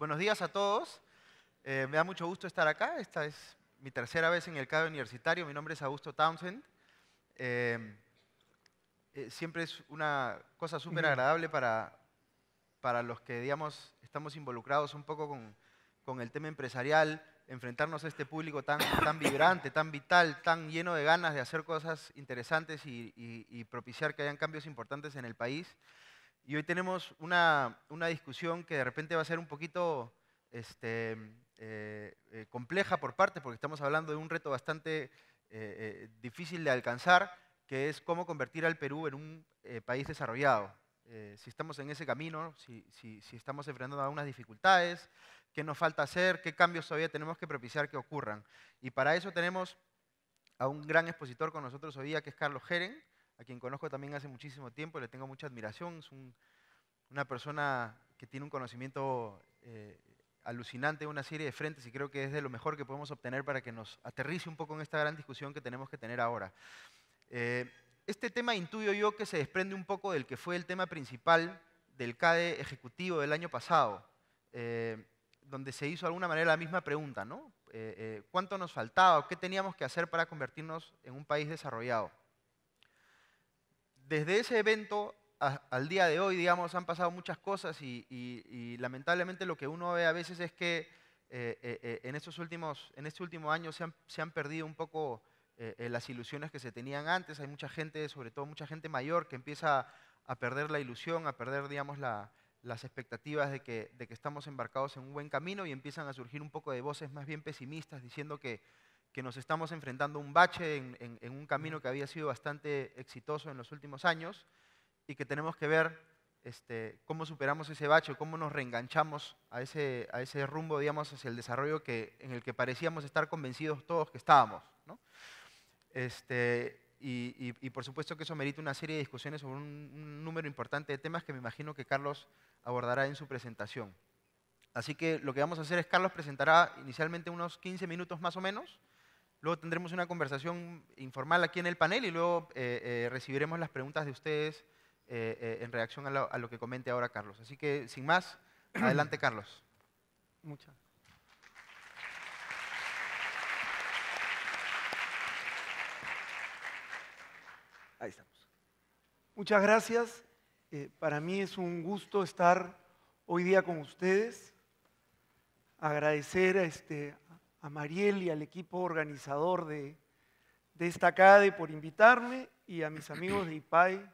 Buenos días a todos. Me da mucho gusto estar acá. Esta es mi tercera vez en el CADE Universitario. Mi nombre es Augusto Townsend. Siempre es una cosa súper agradable para los que, digamos, estamos involucrados un poco con el tema empresarial, enfrentarnos a este público tan vibrante, tan vital, tan lleno de ganas de hacer cosas interesantes y propiciar que hayan cambios importantes en el país. Y hoy tenemos una discusión que de repente va a ser un poquito compleja por parte, porque estamos hablando de un reto bastante difícil de alcanzar, que es cómo convertir al Perú en un país desarrollado. Si estamos en ese camino, si estamos enfrentando algunas dificultades, qué nos falta hacer, qué cambios todavía tenemos que propiciar que ocurran. Y para eso tenemos a un gran expositor con nosotros hoy día, que es Carlos Geren, a quien conozco también hace muchísimo tiempo, le tengo mucha admiración, es una persona que tiene un conocimiento alucinante en una serie de frentes y creo que es de lo mejor que podemos obtener para que nos aterrice un poco en esta gran discusión que tenemos que tener ahora. Este tema intuyo yo que se desprende un poco del que fue el tema principal del CADE ejecutivo del año pasado, donde se hizo de alguna manera la misma pregunta, ¿no? ¿Cuánto nos faltaba o qué teníamos que hacer para convertirnos en un país desarrollado? Desde ese evento al día de hoy, digamos, han pasado muchas cosas y lamentablemente lo que uno ve a veces es que en este último año se han perdido un poco las ilusiones que se tenían antes. Hay mucha gente, sobre todo mucha gente mayor, que empieza a perder la ilusión, a perder, digamos, las expectativas de que estamos embarcados en un buen camino y empiezan a surgir un poco de voces más bien pesimistas diciendo que nos estamos enfrentando a un bache en un camino que había sido bastante exitoso en los últimos años y que tenemos que ver cómo superamos ese bache, cómo nos reenganchamos a ese rumbo, digamos, hacia el desarrollo en el que parecíamos estar convencidos todos que estábamos, ¿no? Y por supuesto que eso merita una serie de discusiones sobre un número importante de temas que me imagino que Carlos abordará en su presentación. Así que lo que vamos a hacer es, Carlos presentará inicialmente unos 15 minutos más o menos. Luego tendremos una conversación informal aquí en el panel y luego recibiremos las preguntas de ustedes en reacción a lo que comente ahora Carlos. Así que, sin más, adelante, Carlos. Muchas. Ahí estamos. Muchas gracias. Para mí es un gusto estar hoy día con ustedes. Agradecer a Mariel y al equipo organizador de esta CADE por invitarme y a mis amigos de IPAE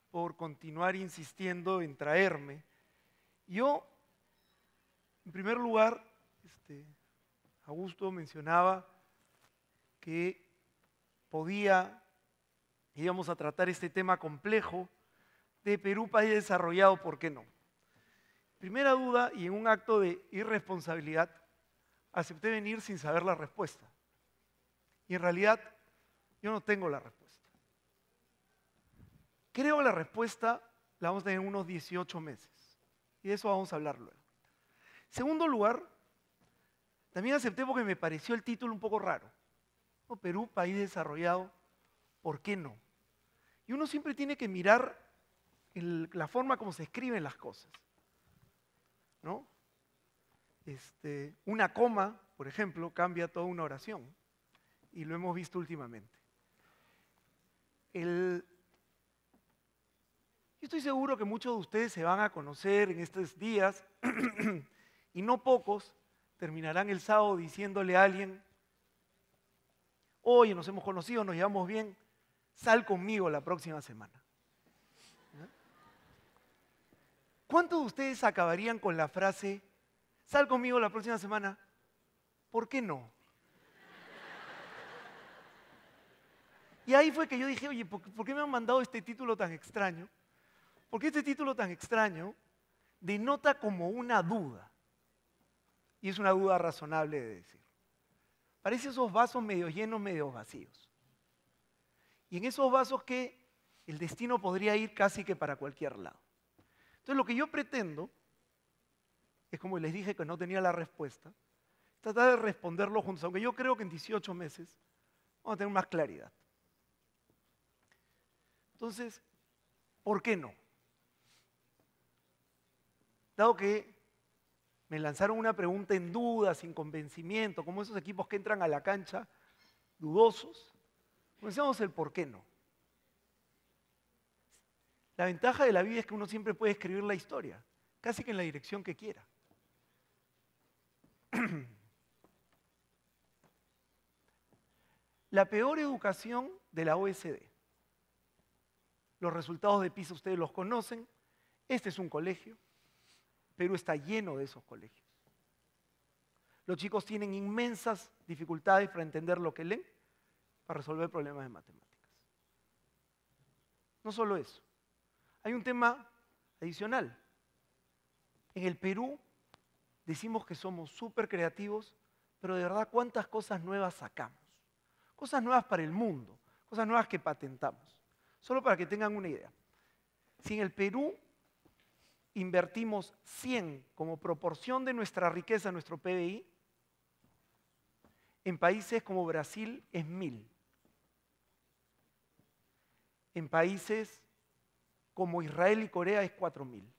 por continuar insistiendo en traerme. Yo, en primer lugar, Augusto mencionaba que íbamos a tratar este tema complejo de Perú, país desarrollado, ¿por qué no? Primera duda, y en un acto de irresponsabilidad, acepté venir sin saber la respuesta. Y en realidad, yo no tengo la respuesta. Creo la respuesta la vamos a tener en unos 18 meses. Y de eso vamos a hablar luego. Segundo lugar, también acepté porque me pareció el título un poco raro. ¿No? Perú, país desarrollado, ¿por qué no? Y uno siempre tiene que mirar la forma como se escriben las cosas, ¿no? Una coma, por ejemplo, cambia toda una oración. Y lo hemos visto últimamente. Yo estoy seguro que muchos de ustedes se van a conocer en estos días y no pocos terminarán el sábado diciéndole a alguien: oye, nos hemos conocido, nos llevamos bien, sal conmigo la próxima semana. ¿No? ¿Cuántos de ustedes acabarían con la frase, sal conmigo la próxima semana? ¿Por qué no? Y ahí fue que yo dije, oye, ¿por qué me han mandado este título tan extraño? Porque este título tan extraño denota como una duda. Y es una duda razonable de decir. Parece esos vasos medio llenos, medio vacíos. Y en esos vasos que el destino podría ir casi que para cualquier lado. Entonces lo que yo pretendo, es como les dije que no tenía la respuesta, tratar de responderlo juntos, aunque yo creo que en 18 meses vamos a tener más claridad. Entonces, ¿por qué no? Dado que me lanzaron una pregunta en duda, sin convencimiento, como esos equipos que entran a la cancha dudosos. Comencemos el por qué no. La ventaja de la vida es que uno siempre puede escribir la historia, casi que en la dirección que quiera. La peor educación de la OECD. Los resultados de PISA ustedes los conocen. Este es un colegio. Perú está lleno de esos colegios. Los chicos tienen inmensas dificultades para entender lo que leen, para resolver problemas de matemáticas. No solo eso. Hay un tema adicional. En el Perú decimos que somos súper creativos, pero de verdad, ¿cuántas cosas nuevas sacamos? Cosas nuevas para el mundo, cosas nuevas que patentamos. Solo para que tengan una idea. Si en el Perú invertimos 100 como proporción de nuestra riqueza, nuestro PBI, en países como Brasil es 1000. En países como Israel y Corea es 4000.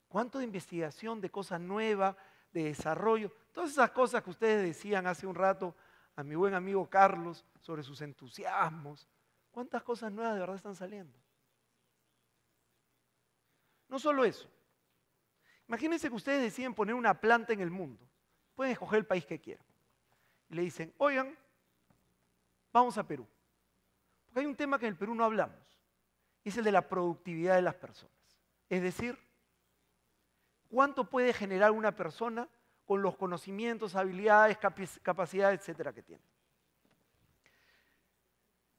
¿Cuánto de investigación, de cosas nuevas, de desarrollo? Todas esas cosas que ustedes decían hace un rato a mi buen amigo Carlos sobre sus entusiasmos. ¿Cuántas cosas nuevas de verdad están saliendo? No solo eso. Imagínense que ustedes deciden poner una planta en el mundo. Pueden escoger el país que quieran. Y le dicen, oigan, vamos a Perú. Porque hay un tema que en el Perú no hablamos. Y es el de la productividad de las personas. Es decir, ¿cuánto puede generar una persona con los conocimientos, habilidades, capacidades, etcétera, que tiene?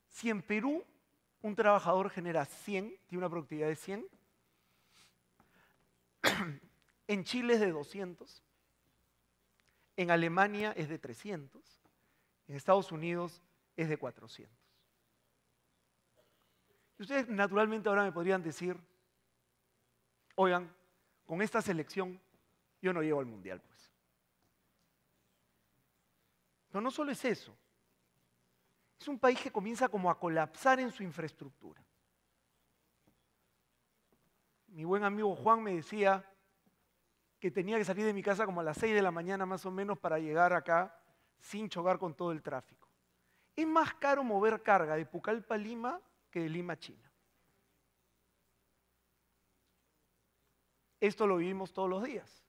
Si en Perú un trabajador genera 100, tiene una productividad de 100, en Chile es de 200, en Alemania es de 300, en Estados Unidos es de 400. Y ustedes naturalmente ahora me podrían decir, oigan, con esta selección yo no llego al mundial, pues. Pero no solo es eso. Es un país que comienza como a colapsar en su infraestructura. Mi buen amigo Juan me decía que tenía que salir de mi casa como a las 6 de la mañana más o menos para llegar acá sin chocar con todo el tráfico. Es más caro mover carga de Pucallpa a Lima que de Lima a China. Esto lo vivimos todos los días.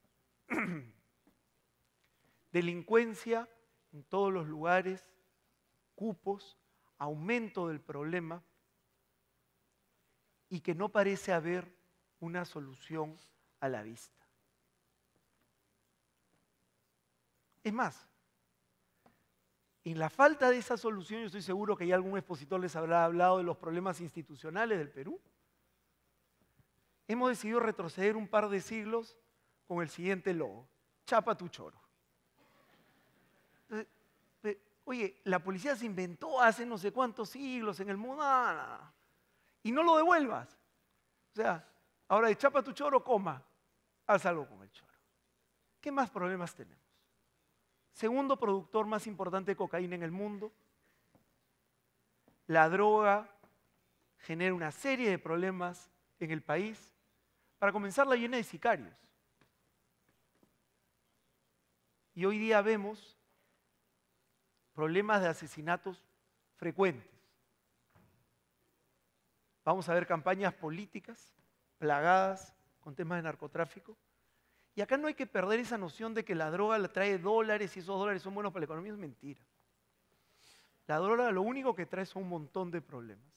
Delincuencia en todos los lugares, cupos, aumento del problema y que no parece haber una solución a la vista. Es más, en la falta de esa solución, yo estoy seguro que ya algún expositor les habrá hablado de los problemas institucionales del Perú. Hemos decidido retroceder un par de siglos con el siguiente logo: chapa tu choro. Oye, la policía se inventó hace no sé cuántos siglos en el mundo, y no lo devuelvas. O sea, ahora de chapa tu choro, coma, haz algo con el choro. ¿Qué más problemas tenemos? Segundo productor más importante de cocaína en el mundo. La droga genera una serie de problemas en el país. Para comenzar, la llena de sicarios. Y hoy día vemos problemas de asesinatos frecuentes. Vamos a ver campañas políticas plagadas con temas de narcotráfico. Y acá no hay que perder esa noción de que la droga la trae dólares y esos dólares son buenos para la economía. Es mentira. La droga lo único que trae son un montón de problemas.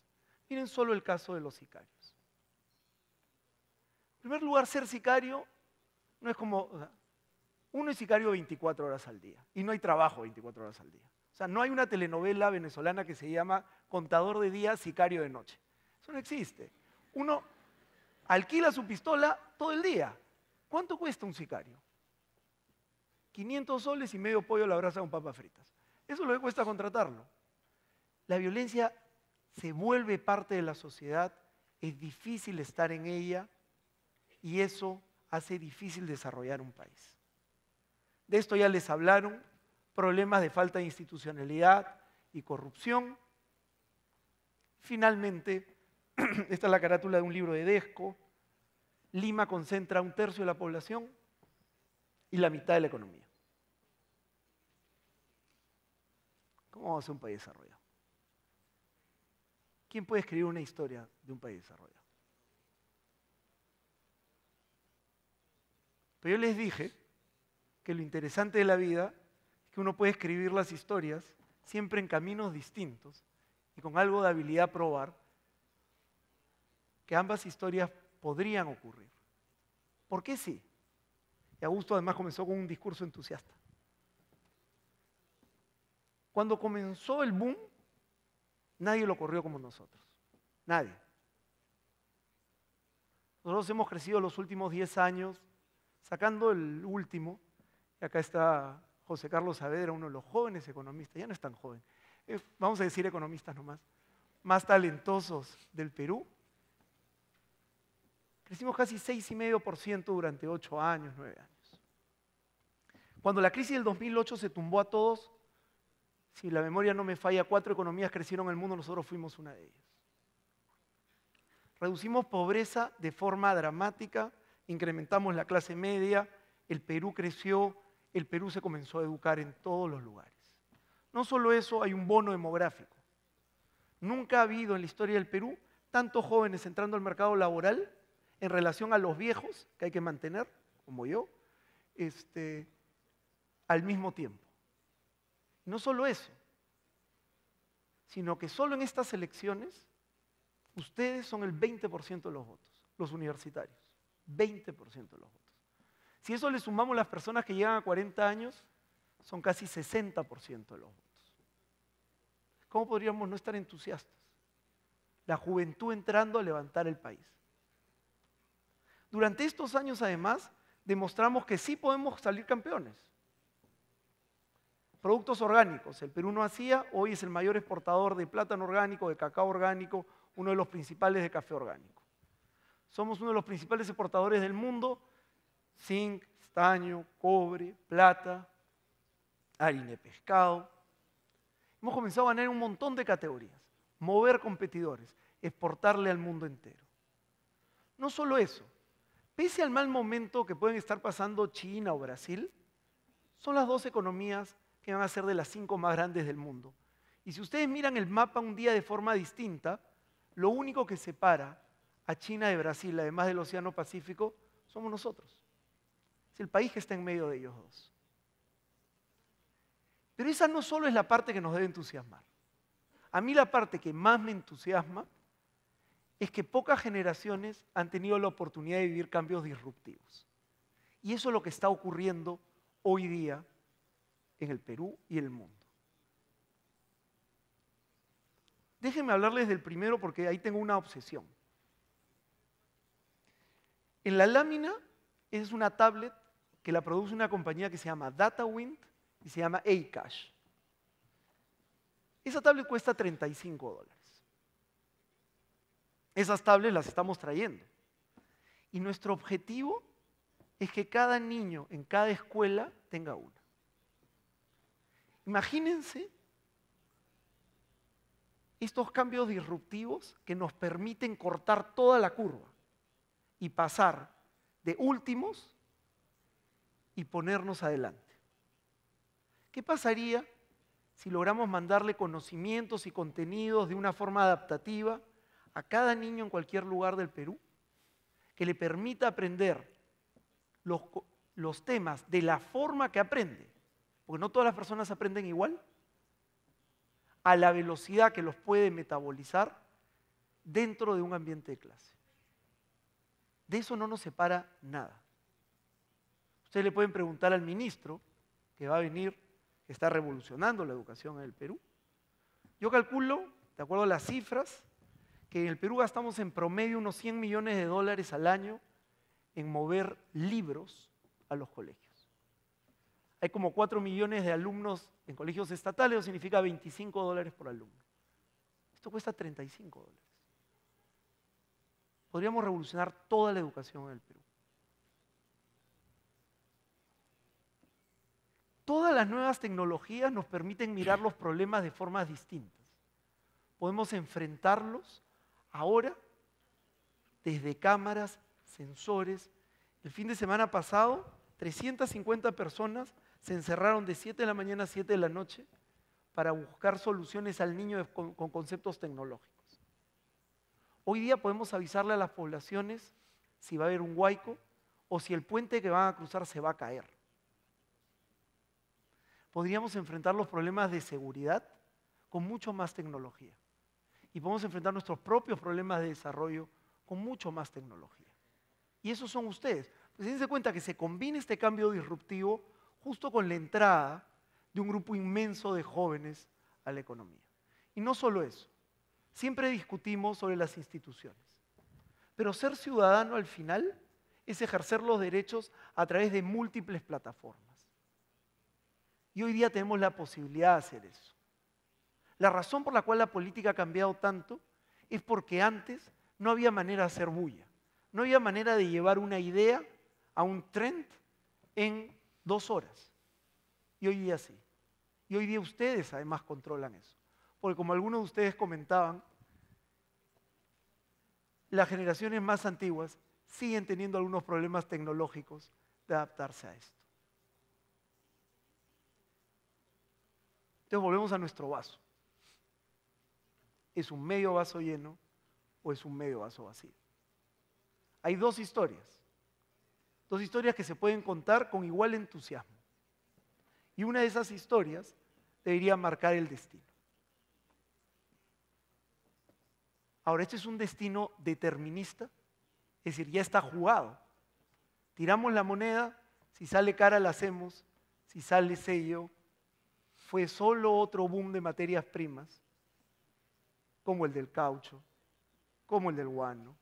Miren solo el caso de los sicarios. En primer lugar, ser sicario no es como... O sea, uno es sicario 24 horas al día y no hay trabajo 24 horas al día. O sea, no hay una telenovela venezolana que se llama Contador de día, sicario de noche. Eso no existe. Uno alquila su pistola todo el día. ¿Cuánto cuesta un sicario? 500 soles y medio pollo a la brasa con papas fritas. Eso es lo que cuesta contratarlo. La violencia se vuelve parte de la sociedad, es difícil estar en ella y eso hace difícil desarrollar un país. De esto ya les hablaron, problemas de falta de institucionalidad y corrupción. Finalmente, esta es la carátula de un libro de Desco, Lima concentra 1/3 de la población y la mitad de la economía. ¿Cómo va a ser un país desarrollado? ¿Quién puede escribir una historia de un país desarrollado? Pero yo les dije que lo interesante de la vida es que uno puede escribir las historias siempre en caminos distintos y con algo de habilidad probar que ambas historias podrían ocurrir. ¿Por qué sí? Y Augusto además comenzó con un discurso entusiasta. Cuando comenzó el boom, nadie lo corrió como nosotros. Nadie. Nosotros hemos crecido los últimos 10 años, sacando el último, y acá está José Carlos Saavedra, uno de los jóvenes economistas, ya no es tan joven, vamos a decir economistas nomás, más talentosos del Perú. Crecimos casi 6,5% durante 8 años, 9 años. Cuando la crisis del 2008 se tumbó a todos, si la memoria no me falla, 4 economías crecieron en el mundo, nosotros fuimos una de ellas. Reducimos pobreza de forma dramática, incrementamos la clase media, el Perú creció, el Perú se comenzó a educar en todos los lugares. No solo eso, hay un bono demográfico. Nunca ha habido en la historia del Perú tantos jóvenes entrando al mercado laboral en relación a los viejos que hay que mantener, como yo, al mismo tiempo. No solo eso, sino que solo en estas elecciones ustedes son el 20% de los votos, los universitarios, 20% de los votos. Si eso le sumamos las personas que llegan a 40 años, son casi 60% de los votos. ¿Cómo podríamos no estar entusiastas? La juventud entrando a levantar el país. Durante estos años, además, demostramos que sí podemos salir campeones. Productos orgánicos. El Perú no hacía, hoy es el mayor exportador de plátano orgánico, de cacao orgánico, uno de los principales de café orgánico. Somos uno de los principales exportadores del mundo, zinc, estaño, cobre, plata, harina de pescado. Hemos comenzado a ganar un montón de categorías, mover competidores, exportarle al mundo entero. No solo eso, pese al mal momento que pueden estar pasando China o Brasil, son las 2 economías que van a ser de las 5 más grandes del mundo. Y si ustedes miran el mapa un día de forma distinta, lo único que separa a China de Brasil, además del Océano Pacífico, somos nosotros. Es el país que está en medio de ellos dos. Pero esa no solo es la parte que nos debe entusiasmar. A mí la parte que más me entusiasma es que pocas generaciones han tenido la oportunidad de vivir cambios disruptivos. Y eso es lo que está ocurriendo hoy día en el Perú y en el mundo. Déjenme hablarles del primero porque ahí tengo una obsesión. En la lámina es una tablet que la produce una compañía que se llama DataWind y se llama Acash. Esa tablet cuesta $35. Esas tablets las estamos trayendo. Y nuestro objetivo es que cada niño en cada escuela tenga una. Imagínense estos cambios disruptivos que nos permiten cortar toda la curva y pasar de últimos y ponernos adelante. ¿Qué pasaría si logramos mandarle conocimientos y contenidos de una forma adaptativa a cada niño en cualquier lugar del Perú, que le permita aprender los temas de la forma que aprende, porque no todas las personas aprenden igual, a la velocidad que los puede metabolizar dentro de un ambiente de clase? De eso no nos separa nada. Ustedes le pueden preguntar al ministro que va a venir, que está revolucionando la educación en el Perú. Yo calculo, de acuerdo a las cifras, que en el Perú gastamos en promedio unos $100 millones al año en mover libros a los colegios. Hay como 4 millones de alumnos en colegios estatales, eso significa $25 por alumno. Esto cuesta $35. Podríamos revolucionar toda la educación en el Perú. Todas las nuevas tecnologías nos permiten mirar los problemas de formas distintas. Podemos enfrentarlos ahora desde cámaras sensores. El fin de semana pasado, 350 personas se encerraron de 7 de la mañana a 7 de la noche para buscar soluciones al niño con conceptos tecnológicos. Hoy día podemos avisarle a las poblaciones si va a haber un huaico o si el puente que van a cruzar se va a caer. Podríamos enfrentar los problemas de seguridad con mucho más tecnología. Y podemos enfrentar nuestros propios problemas de desarrollo con mucho más tecnología. Y esos son ustedes. Pues dense cuenta que se combina este cambio disruptivo justo con la entrada de un grupo inmenso de jóvenes a la economía. Y no solo eso, siempre discutimos sobre las instituciones. Pero ser ciudadano al final es ejercer los derechos a través de múltiples plataformas. Y hoy día tenemos la posibilidad de hacer eso. La razón por la cual la política ha cambiado tanto es porque antes no había manera de hacer bulla. No había manera de llevar una idea a un trend en 2 horas. Y hoy día sí. Y hoy día ustedes además controlan eso. Porque como algunos de ustedes comentaban, las generaciones más antiguas siguen teniendo algunos problemas tecnológicos de adaptarse a esto. Entonces volvemos a nuestro vaso. ¿Es un medio vaso lleno o es un medio vaso vacío? Hay 2 historias. 2 historias que se pueden contar con igual entusiasmo. Y una de esas historias debería marcar el destino. Ahora, este es un destino determinista, es decir, ya está jugado. Tiramos la moneda, si sale cara la hacemos, si sale sello, fue solo otro boom de materias primas, como el del caucho, como el del guano,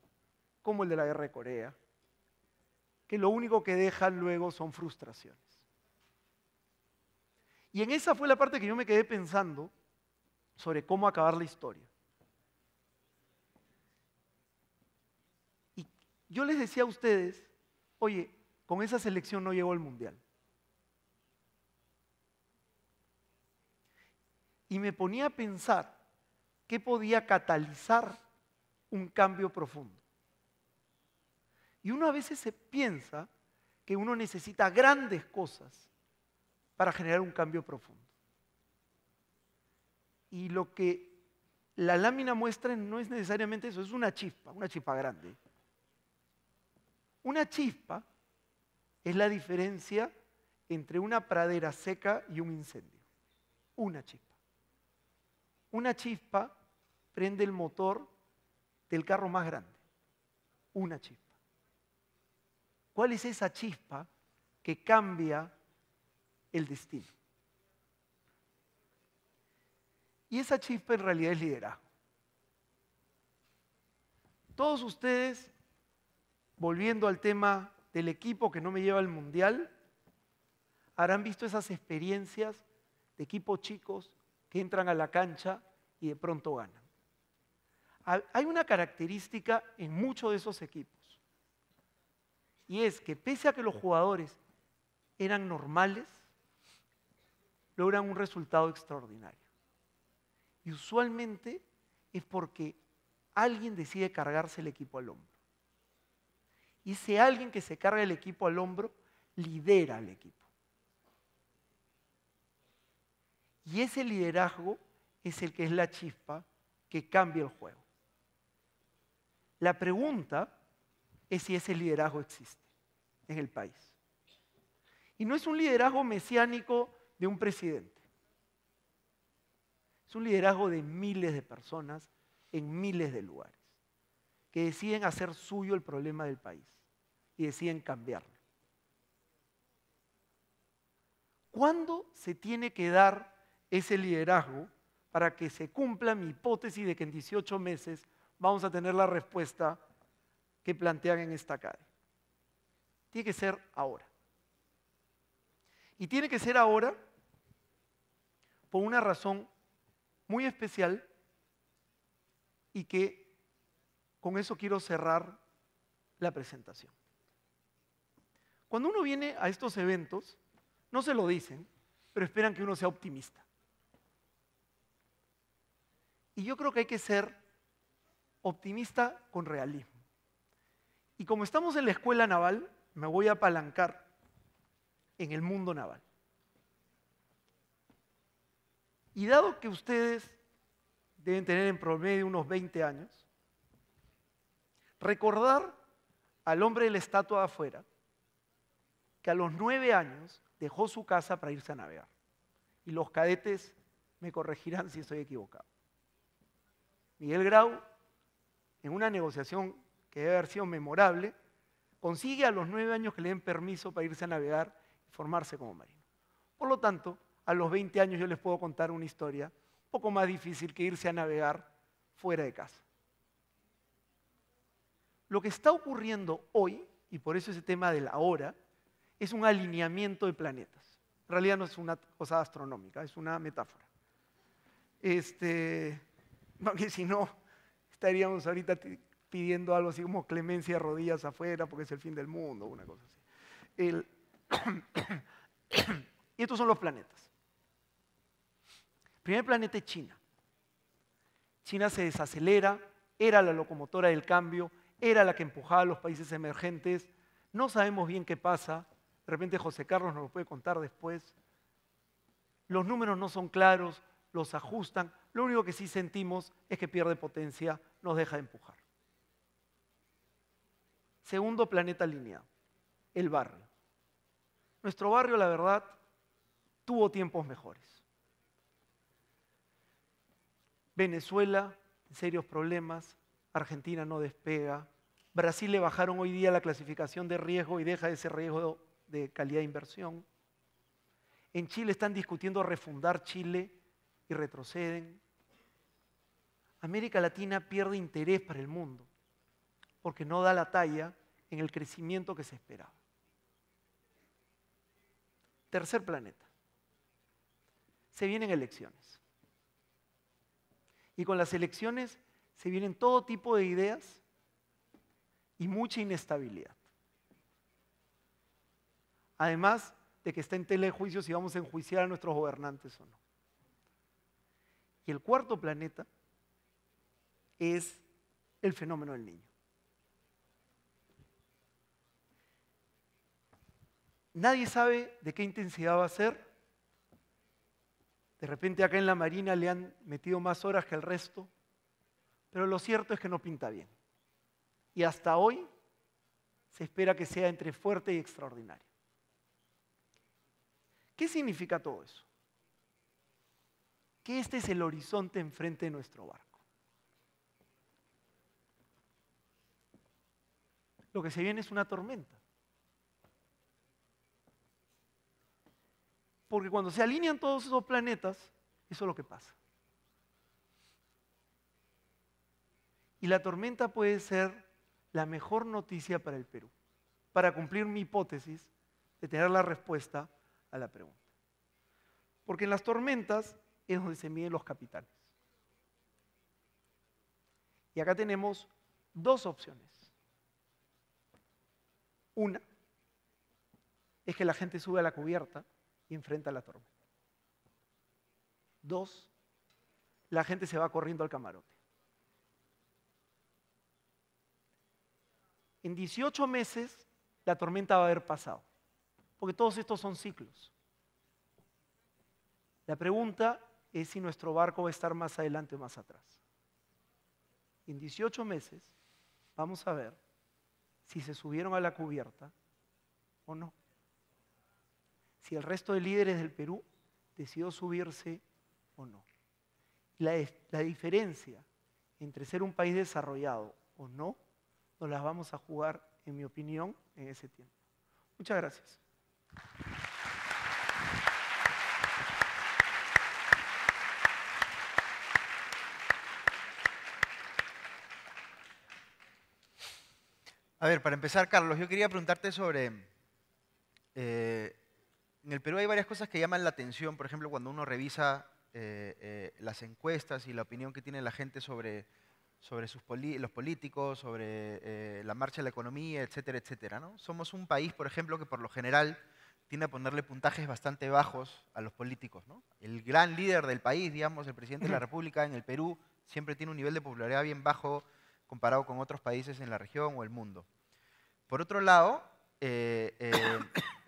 como el de la guerra de Corea, que lo único que dejan luego son frustraciones. Y en esa fue la parte que yo me quedé pensando sobre cómo acabar la historia. Y yo les decía a ustedes, oye, con esa selección no llegó al Mundial. Y me ponía a pensar qué podía catalizar un cambio profundo. Y uno a veces se piensa que uno necesita grandes cosas para generar un cambio profundo. Y lo que la lámina muestra no es necesariamente eso, es una chispa grande. Una chispa es la diferencia entre una pradera seca y un incendio. Una chispa. Una chispa prende el motor del carro más grande. Una chispa. ¿Cuál es esa chispa que cambia el destino? Y esa chispa en realidad es liderazgo. Todos ustedes, volviendo al tema del equipo que no me lleva al Mundial, habrán visto esas experiencias de equipos chicos que entran a la cancha y de pronto ganan. Hay una característica en muchos de esos equipos, y es que pese a que los jugadores eran normales, logran un resultado extraordinario. Y usualmente es porque alguien decide cargarse el equipo al hombro. Y ese alguien que se carga el equipo al hombro lidera al equipo. Y ese liderazgo es el que es la chispa que cambia el juego. La pregunta es si ese liderazgo existe en el país. Y no es un liderazgo mesiánico de un presidente. Es un liderazgo de miles de personas en miles de lugares que deciden hacer suyo el problema del país y deciden cambiarlo. ¿Cuándo se tiene que dar ese liderazgo para que se cumpla mi hipótesis de que en 18 meses vamos a tener la respuesta que plantean en esta CADE? Tiene que ser ahora. Y tiene que ser ahora por una razón muy especial y que con eso quiero cerrar la presentación. Cuando uno viene a estos eventos, no se lo dicen, pero esperan que uno sea optimista. Y yo creo que hay que ser optimista con realismo. Y como estamos en la escuela naval, me voy a apalancar en el mundo naval. Y dado que ustedes deben tener en promedio unos 20 años, recordar al hombre de la estatua de afuera, que a los 9 años dejó su casa para irse a navegar. Y los cadetes me corregirán si estoy equivocado. Miguel Grau, en una negociación que debe haber sido memorable, consigue a los 9 años que le den permiso para irse a navegar y formarse como marino. Por lo tanto, a los 20 años yo les puedo contar una historia un poco más difícil que irse a navegar fuera de casa. Lo que está ocurriendo hoy, y por eso ese tema de la hora, es un alineamiento de planetas. En realidad no es una cosa astronómica, es una metáfora. Porque si no, estaríamos ahorita pidiendo algo así como clemencia de rodillas afuera porque es el fin del mundo, una cosa así. Y estos son los planetas. El primer planeta es China. China se desacelera, era la locomotora del cambio, era la que empujaba a los países emergentes. No sabemos bien qué pasa. De repente José Carlos nos lo puede contar después. Los números no son claros, los ajustan. Lo único que sí sentimos es que pierde potencia, nos deja de empujar. Segundo planeta alineado, el barrio. Nuestro barrio, la verdad, tuvo tiempos mejores. Venezuela, serios problemas. Argentina no despega. Brasil le bajaron hoy día la clasificación de riesgo y deja ese riesgo de calidad de inversión. En Chile están discutiendo refundar Chile y retroceden. América Latina pierde interés para el mundo porque no da la talla en el crecimiento que se esperaba. Tercer planeta. Se vienen elecciones. Y con las elecciones se vienen todo tipo de ideas y mucha inestabilidad. Además de que está en tela de juicio si vamos a enjuiciar a nuestros gobernantes o no. Y el cuarto planeta es el fenómeno del niño. Nadie sabe de qué intensidad va a ser. De repente acá en la Marina le han metido más horas que el resto, pero lo cierto es que no pinta bien. Y hasta hoy se espera que sea entre fuerte y extraordinario. ¿Qué significa todo eso? Que este es el horizonte enfrente de nuestro barco. Lo que se viene es una tormenta. Porque cuando se alinean todos esos planetas, eso es lo que pasa. Y la tormenta puede ser la mejor noticia para el Perú, para cumplir mi hipótesis de tener la respuesta a la pregunta. Porque en las tormentas es donde se miden los capitales. Y acá tenemos dos opciones. Una es que la gente sube a la cubierta y enfrenta la tormenta. Dos, la gente se va corriendo al camarote. En 18 meses la tormenta va a haber pasado, porque todos estos son ciclos. La pregunta es si nuestro barco va a estar más adelante o más atrás. En 18 meses vamos a ver si se subieron a la cubierta o no. Si el resto de líderes del Perú decidió subirse o no. La diferencia entre ser un país desarrollado o no, nos las vamos a jugar, en mi opinión, en ese tiempo. Muchas gracias. A ver, para empezar, Carlos, yo quería preguntarte sobre... en el Perú hay varias cosas que llaman la atención, por ejemplo, cuando uno revisa las encuestas y la opinión que tiene la gente sobre los políticos, sobre la marcha de la economía, etcétera, etcétera, ¿no? Somos un país, por ejemplo, que por lo general tiende a ponerle puntajes bastante bajos a los políticos, ¿no? El gran líder del país, digamos, el presidente de la República en el Perú, siempre tiene un nivel de popularidad bien bajo comparado con otros países en la región o el mundo. Por otro lado,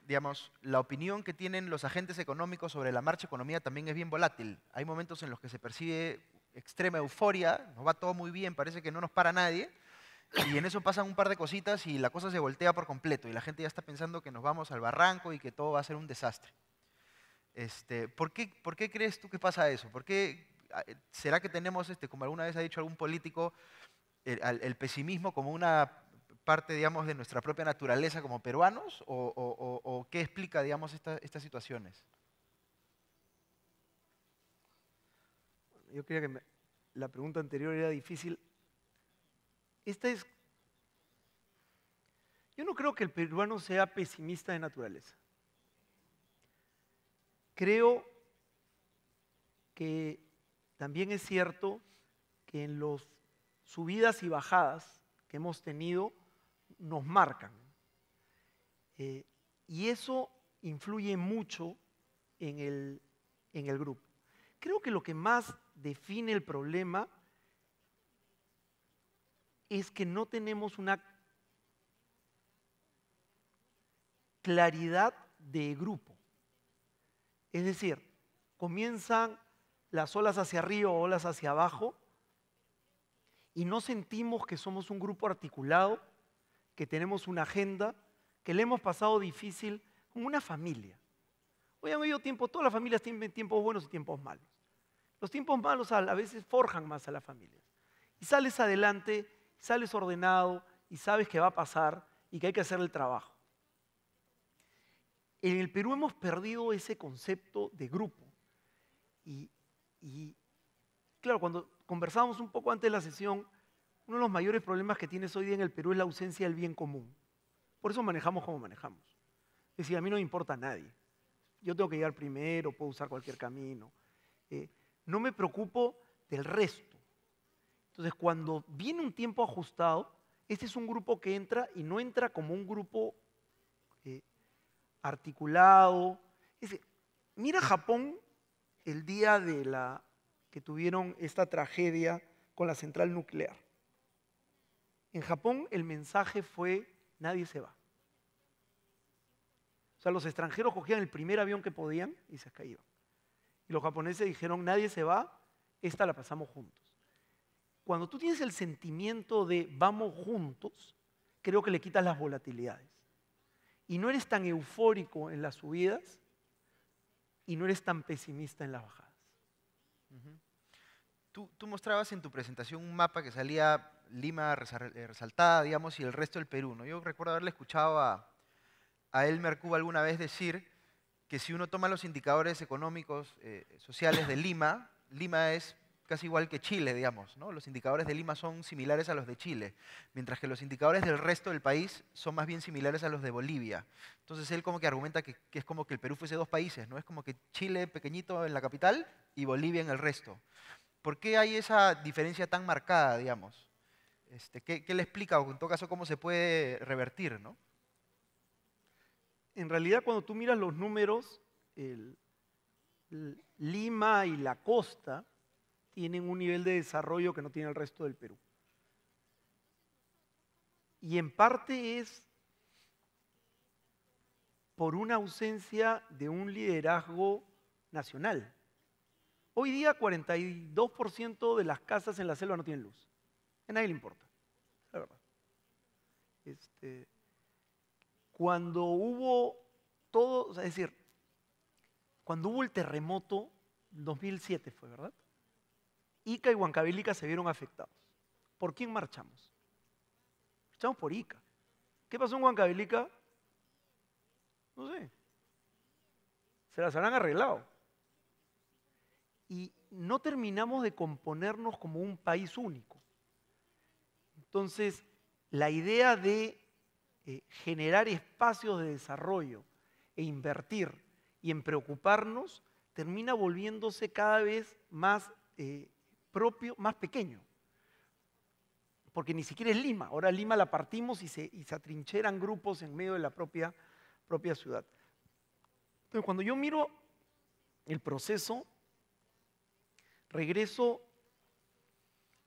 digamos, la opinión que tienen los agentes económicos sobre la marcha economía también es bien volátil. Hay momentos en los que se percibe extrema euforia, nos va todo muy bien, parece que no nos para nadie, y en eso pasan un par de cositas y la cosa se voltea por completo y la gente ya está pensando que nos vamos al barranco y que todo va a ser un desastre. ¿Por qué crees tú que pasa eso? ¿Será que tenemos, como alguna vez ha dicho algún político, el pesimismo como una parte, digamos, de nuestra propia naturaleza como peruanos? ¿O qué explica, digamos, estas situaciones? Yo creía que la pregunta anterior era difícil. Esta es, yo no creo que el peruano sea pesimista de naturaleza. Creo que también es cierto que en las subidas y bajadas que hemos tenido nos marcan. Y eso influye mucho en el grupo. Creo que lo que más define el problema es que no tenemos una claridad de grupo. Es decir, comienzan las olas hacia arriba o olas hacia abajo y no sentimos que somos un grupo articulado, que tenemos una agenda, que le hemos pasado difícil como una familia. Hoy han habido tiempo, todas las familias tienen tiempos buenos y tiempos malos. Los tiempos malos a veces forjan más a las familias. Y sales adelante, sales ordenado y sabes que va a pasar y que hay que hacer el trabajo. En el Perú hemos perdido ese concepto de grupo. Y claro, cuando conversábamos un poco antes de la sesión, uno de los mayores problemas que tienes hoy día en el Perú es la ausencia del bien común. Por eso manejamos como manejamos. Es decir, a mí no me importa a nadie. Yo tengo que llegar primero, puedo usar cualquier camino. No me preocupo del resto. Entonces, cuando viene un tiempo ajustado, este es un grupo que entra y no entra como un grupo articulado. Es decir, mira Japón el día que tuvieron esta tragedia con la central nuclear. En Japón el mensaje fue: nadie se va. O sea, los extranjeros cogían el primer avión que podían y se caían. Y los japoneses dijeron: nadie se va, esta la pasamos juntos. Cuando tú tienes el sentimiento de vamos juntos, creo que le quitas las volatilidades. Y no eres tan eufórico en las subidas y no eres tan pesimista en las bajadas. Tú mostrabas en tu presentación un mapa que salía Lima resaltada, digamos, y el resto del Perú, ¿no? Yo recuerdo haberle escuchado a Elmer Cuba alguna vez decir que si uno toma los indicadores económicos, sociales de Lima, Lima es casi igual que Chile, digamos, ¿no? Los indicadores de Lima son similares a los de Chile, mientras que los indicadores del resto del país son más bien similares a los de Bolivia. Entonces él como que argumenta que es como que el Perú fuese dos países, ¿no? Es como que Chile pequeñito en la capital y Bolivia en el resto. ¿Por qué hay esa diferencia tan marcada, digamos? ¿Qué le explica o en todo caso cómo se puede revertir, ¿no? En realidad, cuando tú miras los números, Lima y la costa tienen un nivel de desarrollo que no tiene el resto del Perú. Y en parte es por una ausencia de un liderazgo nacional. Hoy día 42% de las casas en la selva no tienen luz. A nadie le importa, la verdad. Cuando hubo todo, es decir, cuando hubo el terremoto, 2007 fue, ¿verdad? Ica y Huancavelica se vieron afectados. ¿Por quién marchamos? Marchamos por Ica. ¿Qué pasó en Huancavelica? No sé. Se las habrán arreglado. Y no terminamos de componernos como un país único. Entonces, la idea de generar espacios de desarrollo e invertir y en preocuparnos termina volviéndose cada vez más propio, más pequeño. Porque ni siquiera es Lima. Ahora Lima la partimos y se atrincheran grupos en medio de la propia ciudad. Entonces, cuando yo miro el proceso, regreso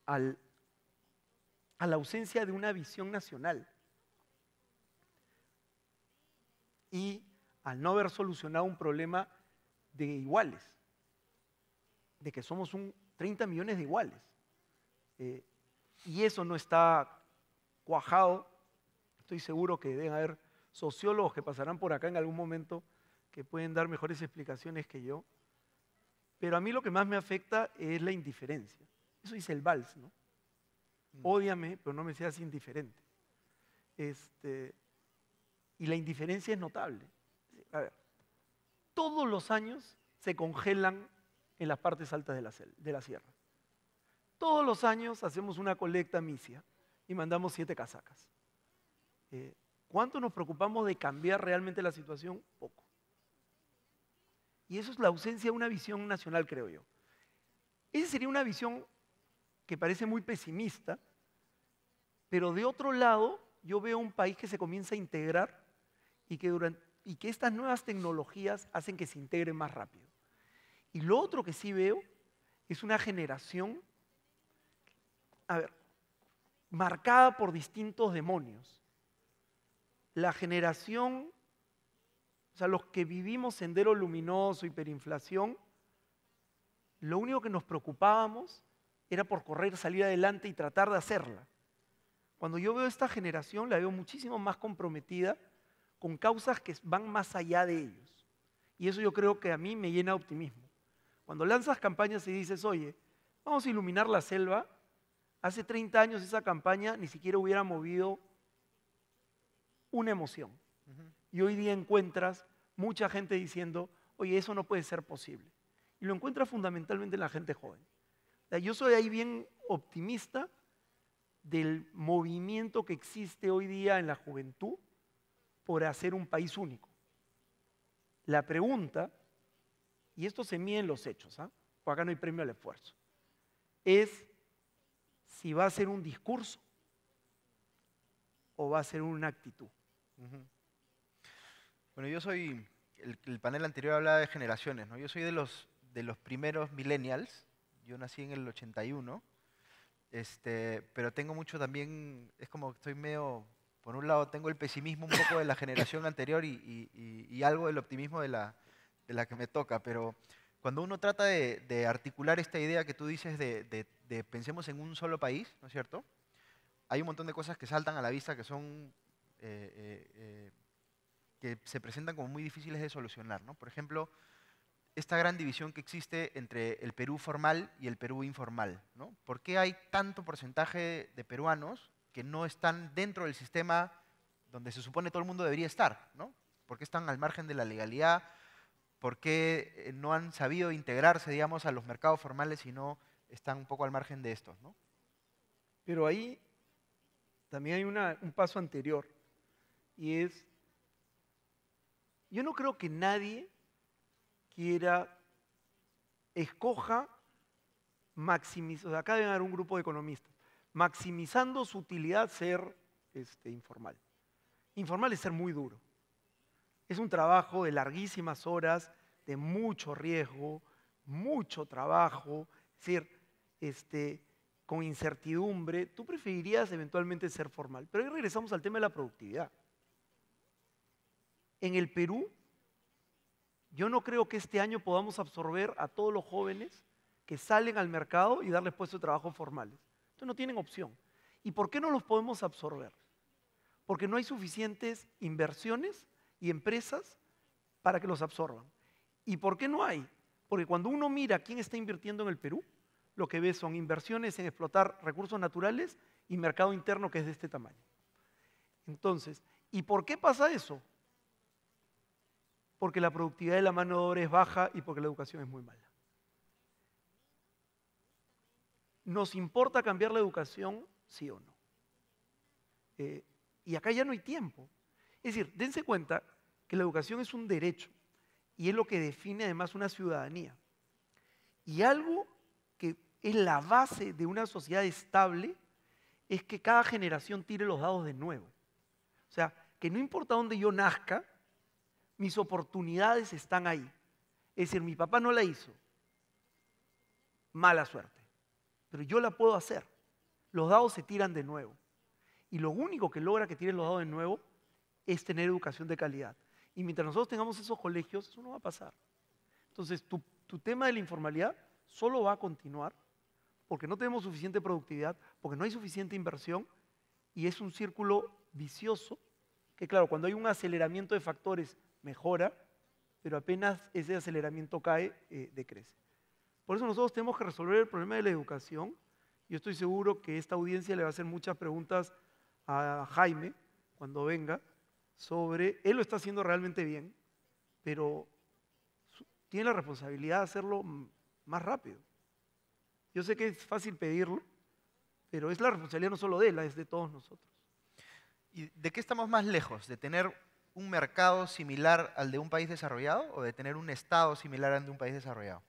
a la ausencia de una visión nacional. y al no haber solucionado un problema de iguales, de que somos 30 millones de iguales. Y eso no está cuajado. Estoy seguro que deben haber sociólogos que pasarán por acá en algún momento que pueden dar mejores explicaciones que yo. Pero a mí lo que más me afecta es la indiferencia. Eso dice el vals, ¿no? Ódiame, pero no me seas indiferente. Y la indiferencia es notable. A ver, todos los años se congelan en las partes altas de la sierra. Todos los años hacemos una colecta misia y mandamos 7 casacas. ¿Cuánto nos preocupamos de cambiar realmente la situación? Poco. Y eso es la ausencia de una visión nacional, creo yo. Esa sería una visión que parece muy pesimista, pero de otro lado yo veo un país que se comienza a integrar y que estas nuevas tecnologías hacen que se integre más rápido. Y lo otro que sí veo es una generación, marcada por distintos demonios. La generación, o sea, los que vivimos Sendero Luminoso, hiperinflación, lo único que nos preocupábamos era por correr, salir adelante y tratar de hacerla. Cuando yo veo esta generación, la veo muchísimo más comprometida con causas que van más allá de ellos. Y eso yo creo que a mí me llena de optimismo. Cuando lanzas campañas y dices, oye, vamos a iluminar la selva, hace 30 años esa campaña ni siquiera hubiera movido una emoción. Y hoy día encuentras mucha gente diciendo, oye, eso no puede ser posible. Y lo encuentras fundamentalmente en la gente joven. Yo soy ahí bien optimista del movimiento que existe hoy día en la juventud por hacer un país único. La pregunta, y esto se mide en los hechos, porque acá no hay premio al esfuerzo, es si va a ser un discurso o va a ser una actitud. Bueno, yo soy, el panel anterior hablaba de generaciones, ¿no? Yo soy de los primeros millennials, yo nací en el 81, pero tengo mucho también, es como que estoy medio, por un lado tengo el pesimismo un poco de la generación anterior y algo del optimismo de la que me toca, pero cuando uno trata de articular esta idea que tú dices de pensemos en un solo país, ¿no es cierto? Hay un montón de cosas que saltan a la vista que son que se presentan como muy difíciles de solucionar, ¿no? Por ejemplo, esta gran división que existe entre el Perú formal y el Perú informal, ¿no? ¿Por qué hay tanto porcentaje de peruanos que no están dentro del sistema donde se supone todo el mundo debería estar, ¿no? ¿Por qué están al margen de la legalidad? ¿Por qué no han sabido integrarse, digamos, a los mercados formales y no están un poco al margen de estos, ¿no? Pero ahí también hay un paso anterior, y es, yo no creo que nadie escoja maximizar, acá debe haber un grupo de economistas, maximizando su utilidad ser informal. Informal es ser muy duro. Es un trabajo de larguísimas horas, de mucho riesgo, mucho trabajo, es decir, con incertidumbre. Tú preferirías eventualmente ser formal. Pero ahí regresamos al tema de la productividad. En el Perú, yo no creo que este año podamos absorber a todos los jóvenes que salen al mercado y darles puestos de trabajo formales. Entonces no tienen opción. ¿Y por qué no los podemos absorber? Porque no hay suficientes inversiones y empresas para que los absorban. ¿Y por qué no hay? Porque cuando uno mira quién está invirtiendo en el Perú, lo que ve son inversiones en explotar recursos naturales y mercado interno que es de este tamaño. Entonces, ¿y por qué pasa eso? Porque la productividad de la mano de obra es baja y porque la educación es muy mala. ¿Nos importa cambiar la educación? Sí o no. Y acá ya no hay tiempo. Es decir, dense cuenta que la educación es un derecho y es lo que define además una ciudadanía. Y algo que es la base de una sociedad estable es que cada generación tire los dados de nuevo. O sea, que no importa dónde yo nazca, mis oportunidades están ahí. Es decir, mi papá no la hizo. Mala suerte. Pero yo la puedo hacer. Los dados se tiran de nuevo. Y lo único que logra que tiren los dados de nuevo es tener educación de calidad. Y mientras nosotros tengamos esos colegios, eso no va a pasar. Entonces, tu tema de la informalidad solo va a continuar porque no tenemos suficiente productividad, porque no hay suficiente inversión y es un círculo vicioso que, claro, cuando hay un aceleramiento de factores mejora, pero apenas ese aceleramiento cae, decrece. Por eso nosotros tenemos que resolver el problema de la educación. Yo estoy seguro que esta audiencia le va a hacer muchas preguntas a Jaime cuando venga sobre, él lo está haciendo realmente bien, pero tiene la responsabilidad de hacerlo más rápido. Yo sé que es fácil pedirlo, pero es la responsabilidad no solo de él, es de todos nosotros. ¿Y de qué estamos más lejos? ¿De tener un mercado similar al de un país desarrollado o de tener un Estado similar al de un país desarrollado?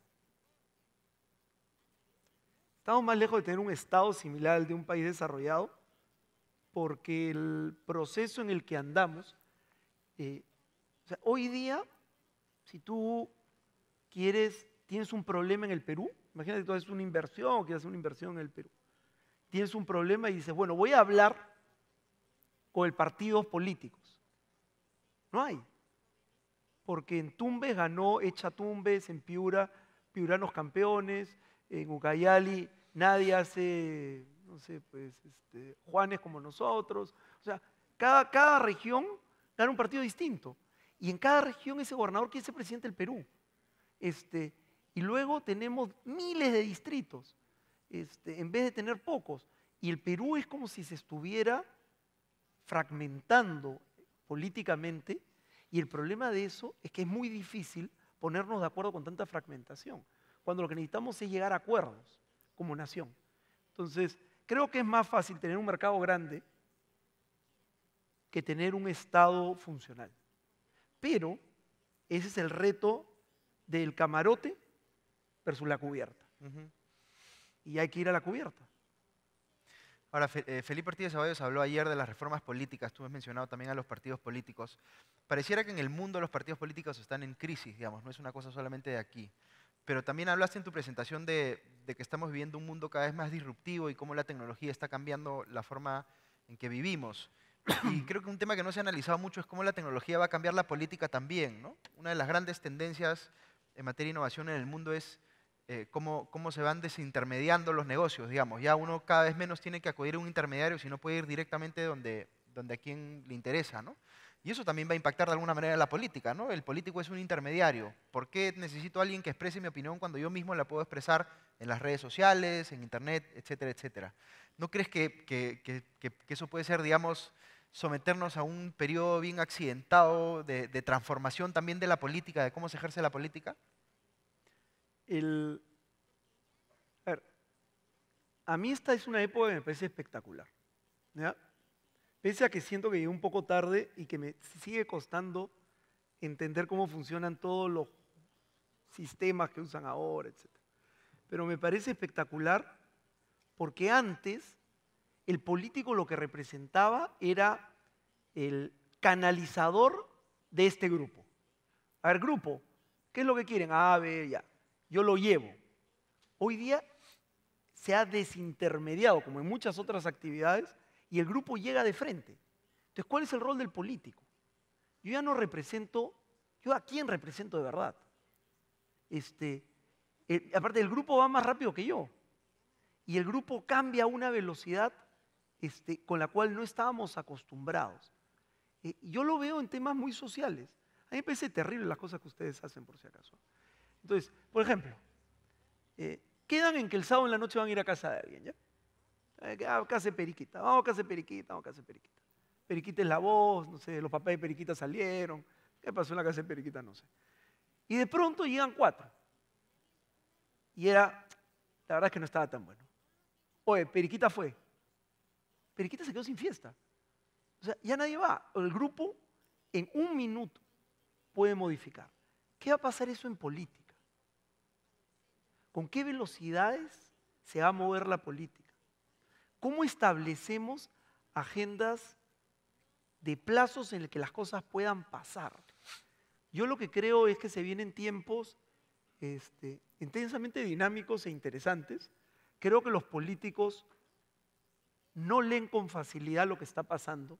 Estamos más lejos de tener un Estado similar al de un país desarrollado porque el proceso en el que andamos, o sea, hoy día, si tú tienes un problema en el Perú, imagínate que tú haces una inversión o quieres hacer una inversión en el Perú, tienes un problema y dices, bueno, voy a hablar con el partidos políticos. No hay. Porque en Tumbes ganó Echa Tumbes, en Piura, piuranos campeones, en Ucayali nadie hace, no sé, pues, Juanes como nosotros. O sea, cada región gana un partido distinto. Y en cada región ese gobernador quiere ser presidente del Perú. Y luego tenemos miles de distritos, en vez de tener pocos. Y el Perú es como si se estuviera fragmentando políticamente, y el problema de eso es que es muy difícil ponernos de acuerdo con tanta fragmentación, cuando lo que necesitamos es llegar a acuerdos como nación. Entonces, creo que es más fácil tener un mercado grande que tener un Estado funcional. Pero ese es el reto del camarote versus la cubierta. Y hay que ir a la cubierta. Ahora, Felipe Ortiz de Ceballos habló ayer de las reformas políticas, tú has mencionado también a los partidos políticos. Pareciera que en el mundo los partidos políticos están en crisis, digamos, no es una cosa solamente de aquí. Pero también hablaste en tu presentación de que estamos viviendo un mundo cada vez más disruptivo y cómo la tecnología está cambiando la forma en que vivimos. Y creo que un tema que no se ha analizado mucho es cómo la tecnología va a cambiar la política también, ¿no? Una de las grandes tendencias en materia de innovación en el mundo es cómo se van desintermediando los negocios, digamos. Ya uno cada vez menos tiene que acudir a un intermediario, sino puede ir directamente donde a quien le interesa, ¿no? Y eso también va a impactar de alguna manera en la política, ¿no? El político es un intermediario. ¿Por qué necesito a alguien que exprese mi opinión cuando yo mismo la puedo expresar en las redes sociales, en internet, etcétera, etcétera? ¿No crees que eso puede ser, digamos, someternos a un periodo bien accidentado de transformación también de la política, de cómo se ejerce la política? A mí esta es una época que me parece espectacular, ¿ya? Pese a que siento que llegué un poco tarde y que me sigue costando entender cómo funcionan todos los sistemas que usan ahora, etc. Pero me parece espectacular porque antes el político lo que representaba era el canalizador de este grupo. A ver, grupo, ¿qué es lo que quieren? A, B, ya. Yo lo llevo. Hoy día se ha desintermediado, como en muchas otras actividades, y el grupo llega de frente. Entonces, ¿cuál es el rol del político? Yo ya no represento, ¿yo a quién represento de verdad? Aparte, el grupo va más rápido que yo. Y el grupo cambia a una velocidad con la cual no estábamos acostumbrados. Yo lo veo en temas muy sociales. A mí me parece terrible las cosas que ustedes hacen, por si acaso. Entonces, por ejemplo, quedan en que el sábado en la noche van a ir a casa de alguien, ¿ya? Casa de Periquita, vamos a casa de Periquita, vamos a casa de Periquita. Periquita es la voz, no sé, los papás de Periquita salieron. ¿Qué pasó en la casa de Periquita? No sé. Y de pronto llegan 4. Y la verdad es que no estaba tan bueno. Oye, Periquita fue. Periquita se quedó sin fiesta. O sea, ya nadie va. El grupo en 1 minuto puede modificar. ¿Qué va a pasar eso en política? ¿Con qué velocidades se va a mover la política? ¿Cómo establecemos agendas de plazos en los que las cosas puedan pasar? Yo lo que creo es que se vienen tiempos intensamente dinámicos e interesantes. Creo que los políticos no leen con facilidad lo que está pasando,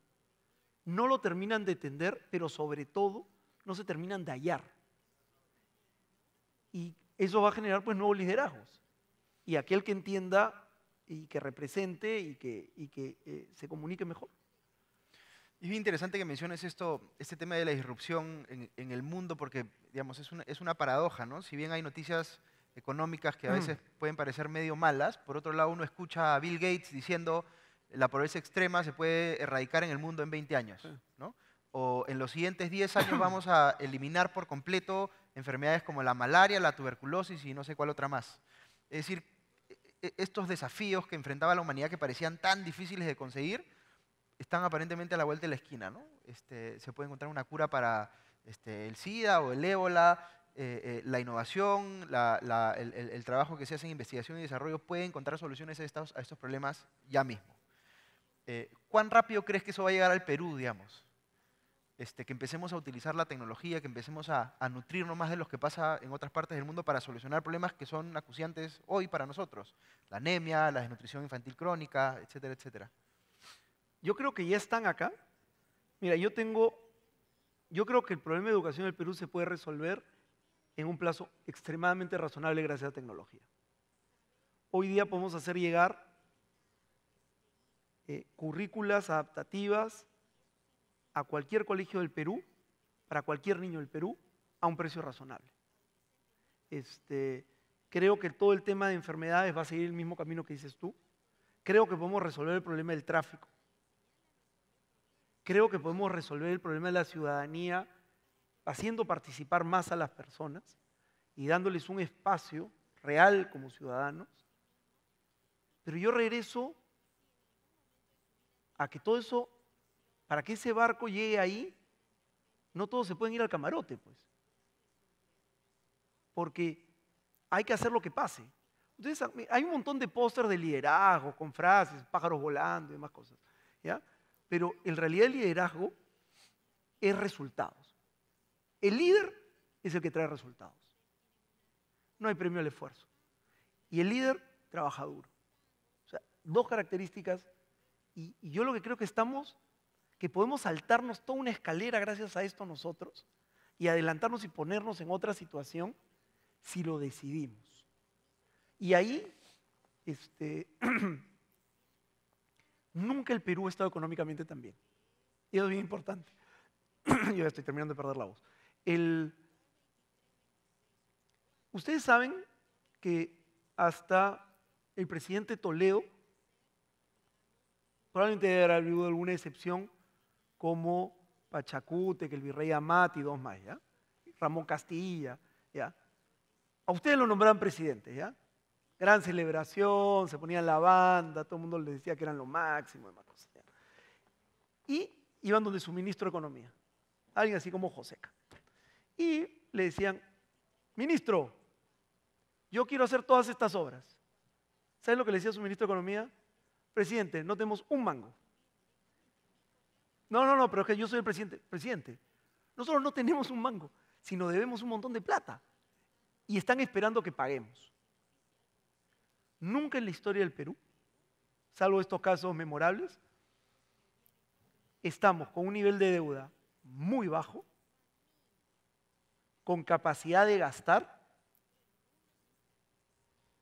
no lo terminan de entender, pero sobre todo no se terminan de hallar. Y eso va a generar pues nuevos liderazgos. Y aquel que entienda y que represente y que se comunique mejor. Es bien interesante que menciones este tema de la disrupción en el mundo, porque digamos, es una paradoja, ¿no? Si bien hay noticias económicas que a veces pueden parecer medio malas, por otro lado uno escucha a Bill Gates diciendo la pobreza extrema se puede erradicar en el mundo en 20 años, ¿no? O en los siguientes 10 años vamos a eliminar por completo enfermedades como la malaria, la tuberculosis y no sé cuál otra más. Es decir, estos desafíos que enfrentaba la humanidad que parecían tan difíciles de conseguir, están aparentemente a la vuelta de la esquina, ¿no? Se puede encontrar una cura para el SIDA o el ébola, la innovación, el trabajo que se hace en investigación y desarrollo puede encontrar soluciones a estos problemas ya mismo. ¿Cuán rápido crees que eso va a llegar al Perú, digamos? Que empecemos a utilizar la tecnología, que empecemos a nutrirnos más de lo que pasa en otras partes del mundo para solucionar problemas que son acuciantes hoy para nosotros. La anemia, la desnutrición infantil crónica, etcétera, etcétera. Yo creo que ya están acá. Mira, yo creo que el problema de educación del Perú se puede resolver en un plazo extremadamente razonable gracias a la tecnología. Hoy día podemos hacer llegar currículas adaptativas a cualquier colegio del Perú, para cualquier niño del Perú, a un precio razonable. Creo que todo el tema de enfermedades va a seguir el mismo camino que dices tú. Creo que podemos resolver el problema del tráfico. Creo que podemos resolver el problema de la ciudadanía haciendo participar más a las personas y dándoles un espacio real como ciudadanos. Pero yo regreso a que todo eso, para que ese barco llegue ahí, no todos se pueden ir al camarote, pues. Porque hay que hacer lo que pase. Entonces, hay un montón de pósters de liderazgo, con frases, pájaros volando y demás cosas, ¿ya? Pero en realidad el liderazgo es resultados. El líder es el que trae resultados. No hay premio al esfuerzo. Y el líder trabaja duro. O sea, dos características. Y yo lo que creo que podemos saltarnos toda una escalera gracias a esto nosotros y adelantarnos y ponernos en otra situación si lo decidimos. Y ahí, nunca el Perú ha estado económicamente tan bien. Y eso es bien importante. Yo ya estoy terminando de perder la voz. Ustedes saben que hasta el presidente Toledo, probablemente habrá habido alguna excepción, como Pachacute, que el virrey Amat y dos más, ¿ya? Ramón Castilla, ¿ya? A ustedes lo nombraban presidente, ¿ya? Gran celebración, se ponían la banda, todo el mundo les decía que eran lo máximo, demás cosas, ¿ya? Y iban donde su ministro de Economía, alguien así como Joseca. Y le decían, ministro, yo quiero hacer todas estas obras. ¿Saben lo que le decía su ministro de Economía? Presidente, no tenemos un mango. No, pero es que yo soy el presidente. Presidente, nosotros no tenemos un mango, sino debemos un montón de plata. Y están esperando que paguemos. Nunca en la historia del Perú, salvo estos casos memorables, estamos con un nivel de deuda muy bajo, con capacidad de gastar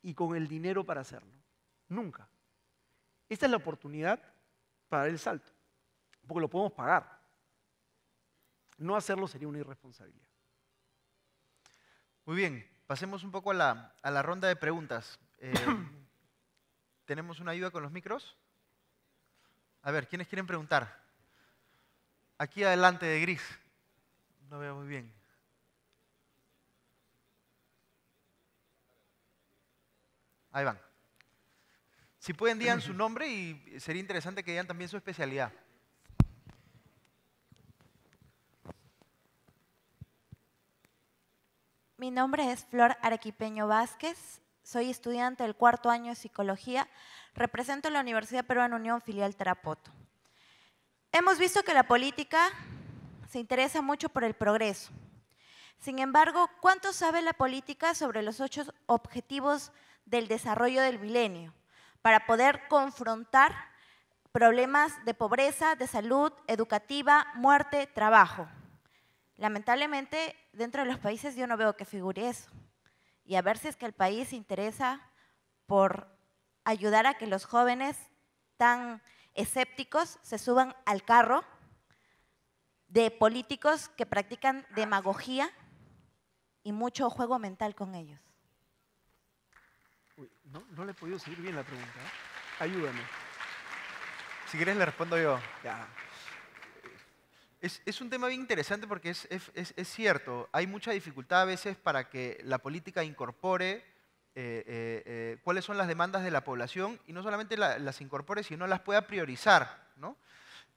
y con el dinero para hacerlo. Nunca. Esta es la oportunidad para dar el salto, porque lo podemos pagar. No hacerlo sería una irresponsabilidad. Muy bien, pasemos un poco a la ronda de preguntas. ¿Tenemos una ayuda con los micros? A ver, ¿quiénes quieren preguntar? Aquí adelante de gris. No veo muy bien. Ahí van. Si pueden, digan su nombre y sería interesante que digan también su especialidad. Mi nombre es Flor Arequipeño Vázquez, soy estudiante del cuarto año de Psicología, represento la Universidad Peruana Unión Filial Tarapoto. Hemos visto que la política se interesa mucho por el progreso. Sin embargo, ¿cuánto sabe la política sobre los 8 objetivos del desarrollo del milenio para poder confrontar problemas de pobreza, de salud, educativa, muerte, trabajo? Lamentablemente, dentro de los países yo no veo que figure eso. Y a ver si es que el país se interesa por ayudar a que los jóvenes tan escépticos se suban al carro de políticos que practican demagogía y mucho juego mental con ellos. Uy, no le he podido seguir bien la pregunta. Ayúdame. Si quieres le respondo yo. Ya. Es un tema bien interesante porque es cierto, hay mucha dificultad a veces para que la política incorpore cuáles son las demandas de la población y no solamente las incorpore, sino las pueda priorizar, ¿no?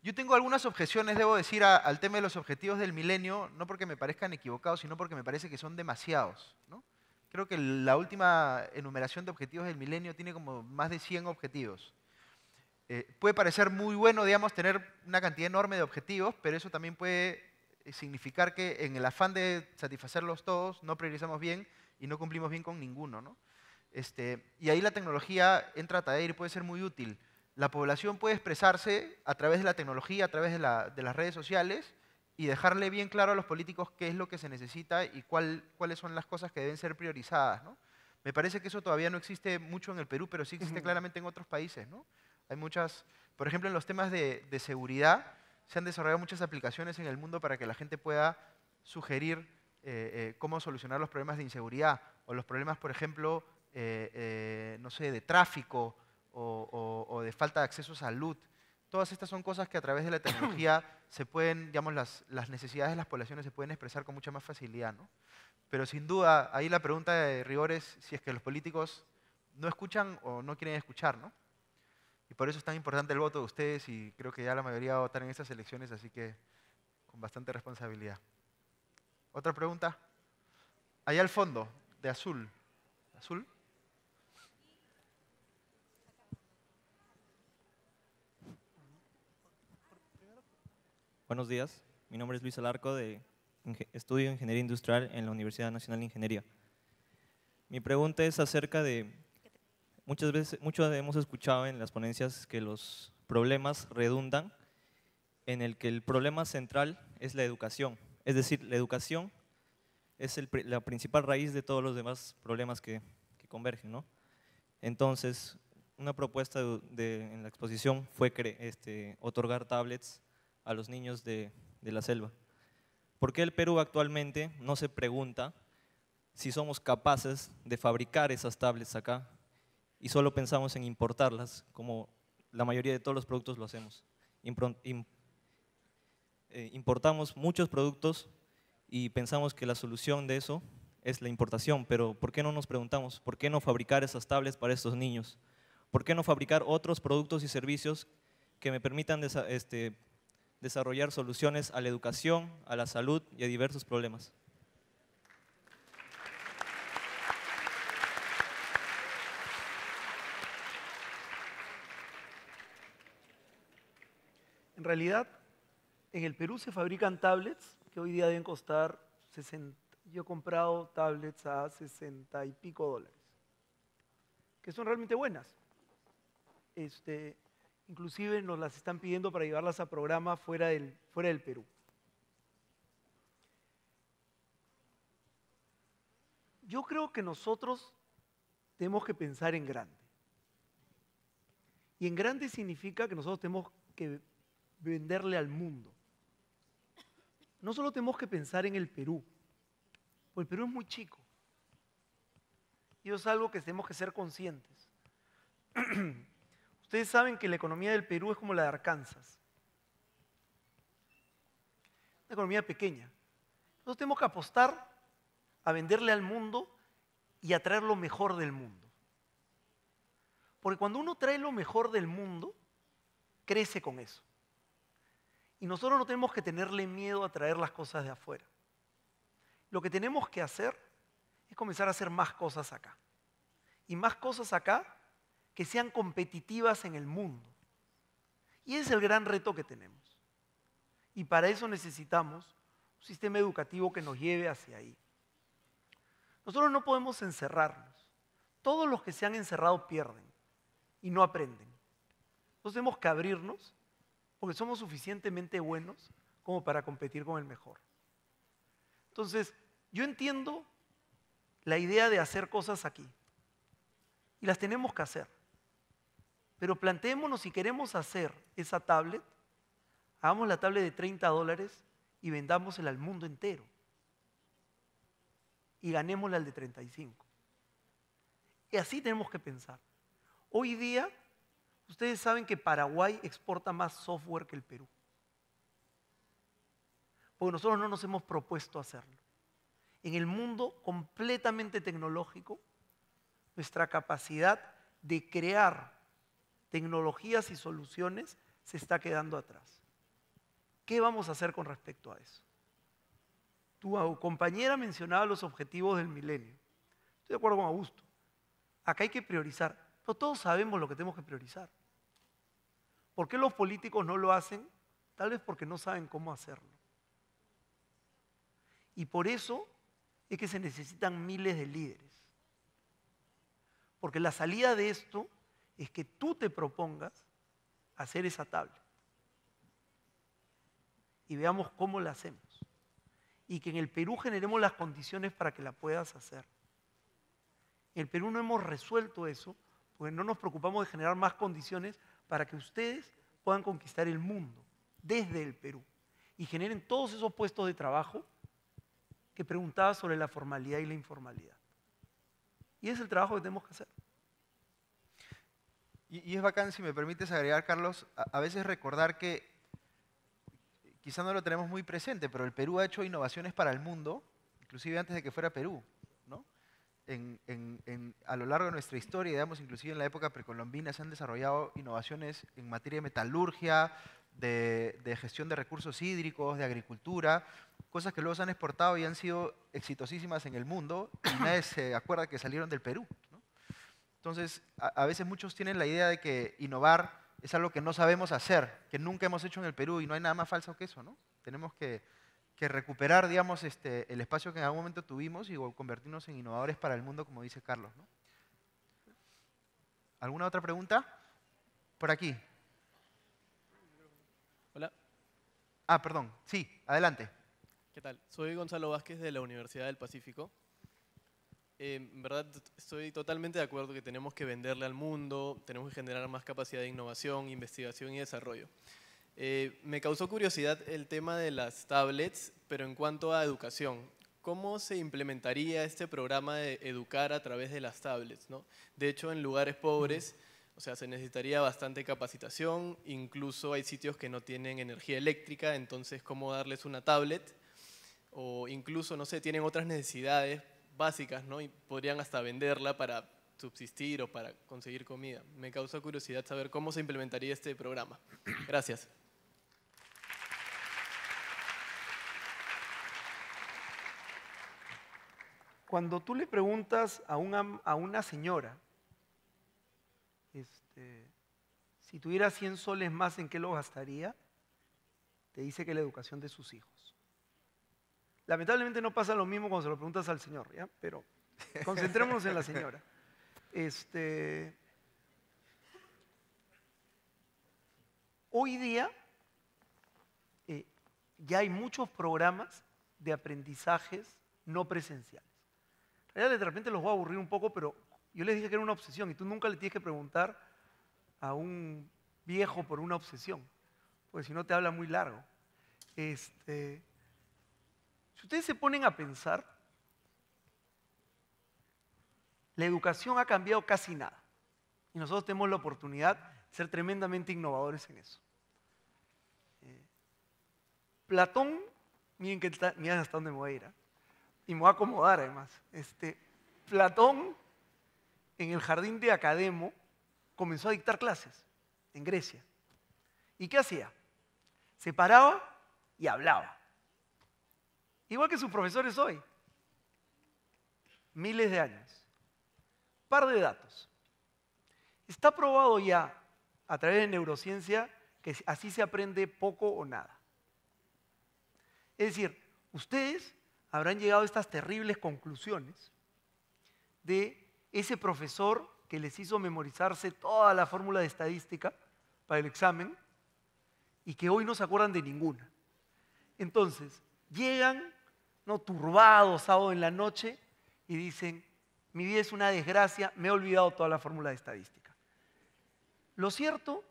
Yo tengo algunas objeciones, debo decir, al tema de los objetivos del milenio, no porque me parezcan equivocados, sino porque me parece que son demasiados, ¿no? Creo que la última enumeración de objetivos del milenio tiene como más de 100 objetivos. Puede parecer muy bueno, digamos, tener una cantidad enorme de objetivos, pero eso también puede significar que en el afán de satisfacerlos todos no priorizamos bien y no cumplimos bien con ninguno, ¿no? Y ahí la tecnología entra a traer y puede ser muy útil. La población puede expresarse a través de la tecnología, a través de las redes sociales y dejarle bien claro a los políticos qué es lo que se necesita y cuáles son las cosas que deben ser priorizadas, ¿no? Me parece que eso todavía no existe mucho en el Perú, pero sí existe claramente en otros países, ¿no? Hay muchas, por ejemplo, en los temas de seguridad, se han desarrollado muchas aplicaciones en el mundo para que la gente pueda sugerir cómo solucionar los problemas de inseguridad o los problemas, por ejemplo, no sé, de tráfico o de falta de acceso a salud. Todas estas son cosas que a través de la tecnología se pueden, digamos, las necesidades de las poblaciones se pueden expresar con mucha más facilidad, ¿no? Pero sin duda, ahí la pregunta de rigor es si es que los políticos no escuchan o no quieren escuchar, ¿no? Y por eso es tan importante el voto de ustedes y creo que ya la mayoría va a votar en estas elecciones, así que con bastante responsabilidad. ¿Otra pregunta? Allá al fondo, de azul. ¿Azul? Buenos días, mi nombre es Luis Alarco, estudio Ingeniería Industrial en la Universidad Nacional de Ingeniería. Mi pregunta es acerca de, muchos hemos escuchado en las ponencias que los problemas redundan en el que el problema central es la educación. Es decir, la educación es la principal raíz de todos los demás problemas que convergen, ¿no? Entonces, una propuesta en la exposición fue otorgar tablets a los niños de la selva. ¿Por qué el Perú actualmente no se pregunta si somos capaces de fabricar esas tablets acá y solo pensamos en importarlas, como la mayoría de todos los productos lo hacemos? Importamos muchos productos y pensamos que la solución de eso es la importación, pero ¿por qué no nos preguntamos por qué no fabricar esas tablets para estos niños? ¿Por qué no fabricar otros productos y servicios que me permitan desarrollar soluciones a la educación, a la salud y a diversos problemas? En realidad, en el Perú se fabrican tablets que hoy día deben costar 60. Yo he comprado tablets a 60 y pico dólares, que son realmente buenas. Inclusive nos las están pidiendo para llevarlas a programa fuera del Perú. Yo creo que nosotros tenemos que pensar en grande. Y en grande significa que nosotros tenemos que venderle al mundo. No solo tenemos que pensar en el Perú, porque el Perú es muy chico. Y eso es algo que tenemos que ser conscientes. Ustedes saben que la economía del Perú es como la de Arkansas. Una economía pequeña. Nosotros tenemos que apostar a venderle al mundo y a traer lo mejor del mundo. Porque cuando uno trae lo mejor del mundo, crece con eso. Y nosotros no tenemos que tenerle miedo a traer las cosas de afuera. Lo que tenemos que hacer es comenzar a hacer más cosas acá. Y más cosas acá que sean competitivas en el mundo. Y ese es el gran reto que tenemos. Y para eso necesitamos un sistema educativo que nos lleve hacia ahí. Nosotros no podemos encerrarnos. Todos los que se han encerrado pierden y no aprenden. Entonces tenemos que abrirnos porque somos suficientemente buenos como para competir con el mejor. Entonces, yo entiendo la idea de hacer cosas aquí. Y las tenemos que hacer. Pero planteémonos si queremos hacer esa tablet, hagamos la tablet de $30 y vendámosela al mundo entero. Y ganémosla al de 35. Y así tenemos que pensar. Hoy día, ustedes saben que Paraguay exporta más software que el Perú. Porque nosotros no nos hemos propuesto hacerlo. En el mundo completamente tecnológico, nuestra capacidad de crear tecnologías y soluciones se está quedando atrás. ¿Qué vamos a hacer con respecto a eso? Tu compañera mencionaba los objetivos del milenio. Estoy de acuerdo con Augusto. Acá hay que priorizar, pero todos sabemos lo que tenemos que priorizar. ¿Por qué los políticos no lo hacen? Tal vez porque no saben cómo hacerlo. Y por eso es que se necesitan miles de líderes. Porque la salida de esto es que tú te propongas hacer esa tabla. Y veamos cómo la hacemos. Y que en el Perú generemos las condiciones para que la puedas hacer. En el Perú no hemos resuelto eso, porque no nos preocupamos de generar más condiciones para que ustedes puedan conquistar el mundo desde el Perú y generen todos esos puestos de trabajo que preguntaba sobre la formalidad y la informalidad. Y ese es el trabajo que tenemos que hacer. Y es bacán, si me permites agregar, Carlos, a veces recordar que quizá no lo tenemos muy presente, pero el Perú ha hecho innovaciones para el mundo, inclusive antes de que fuera Perú, ¿no? A lo largo de nuestra historia, digamos, inclusive en la época precolombina, se han desarrollado innovaciones en materia de metalurgia, de gestión de recursos hídricos, de agricultura, cosas que luego se han exportado y han sido exitosísimas en el mundo y nadie se acuerda que salieron del Perú, ¿no? Entonces, a veces muchos tienen la idea de que innovar es algo que no sabemos hacer, que nunca hemos hecho en el Perú y no hay nada más falso que eso, ¿no? Tenemos que recuperar, digamos, el espacio que en algún momento tuvimos y convertirnos en innovadores para el mundo, como dice Carlos, ¿no? ¿Alguna otra pregunta? Por aquí. Hola. Ah, perdón. Sí, adelante. ¿Qué tal? Soy Gonzalo Vázquez de la Universidad del Pacífico. En verdad, estoy totalmente de acuerdo que tenemos que venderle al mundo, tenemos que generar más capacidad de innovación, investigación y desarrollo. Me causó curiosidad el tema de las tablets, pero en cuanto a educación, ¿cómo se implementaría este programa de educar a través de las tablets, ¿no? De hecho, en lugares pobres, o sea, se necesitaría bastante capacitación, incluso hay sitios que no tienen energía eléctrica, entonces, ¿cómo darles una tablet? O incluso, no sé, tienen otras necesidades básicas, ¿no? Y podrían hasta venderla para subsistir o para conseguir comida. Me causa curiosidad saber cómo se implementaría este programa. Gracias. Cuando tú le preguntas a una señora, si tuviera 100 soles más, ¿en qué lo gastaría? Te dice que la educación de sus hijos. Lamentablemente no pasa lo mismo cuando se lo preguntas al señor, ¿ya? Pero concentrémonos en la señora. Hoy día ya hay muchos programas de aprendizajes no presenciales. En realidad, de repente los voy a aburrir un poco, pero yo les dije que era una obsesión y tú nunca le tienes que preguntar a un viejo por una obsesión, porque si no te habla muy largo. Si ustedes se ponen a pensar, la educación ha cambiado casi nada y nosotros tenemos la oportunidad de ser tremendamente innovadores en eso. Platón, miren hasta dónde me voy a ir, y me voy a acomodar además. Platón, en el jardín de Academo, comenzó a dictar clases en Grecia. ¿Y qué hacía? Se paraba y hablaba. Igual que sus profesores hoy. Miles de años. Par de datos. Está probado ya a través de neurociencia que así se aprende poco o nada. Es decir, ustedes habrán llegado a estas terribles conclusiones de ese profesor que les hizo memorizarse toda la fórmula de estadística para el examen y que hoy no se acuerdan de ninguna. Entonces, llegan ¿no? Turbados, sábado en la noche, y dicen, mi vida es una desgracia, me he olvidado toda la fórmula de estadística. Lo cierto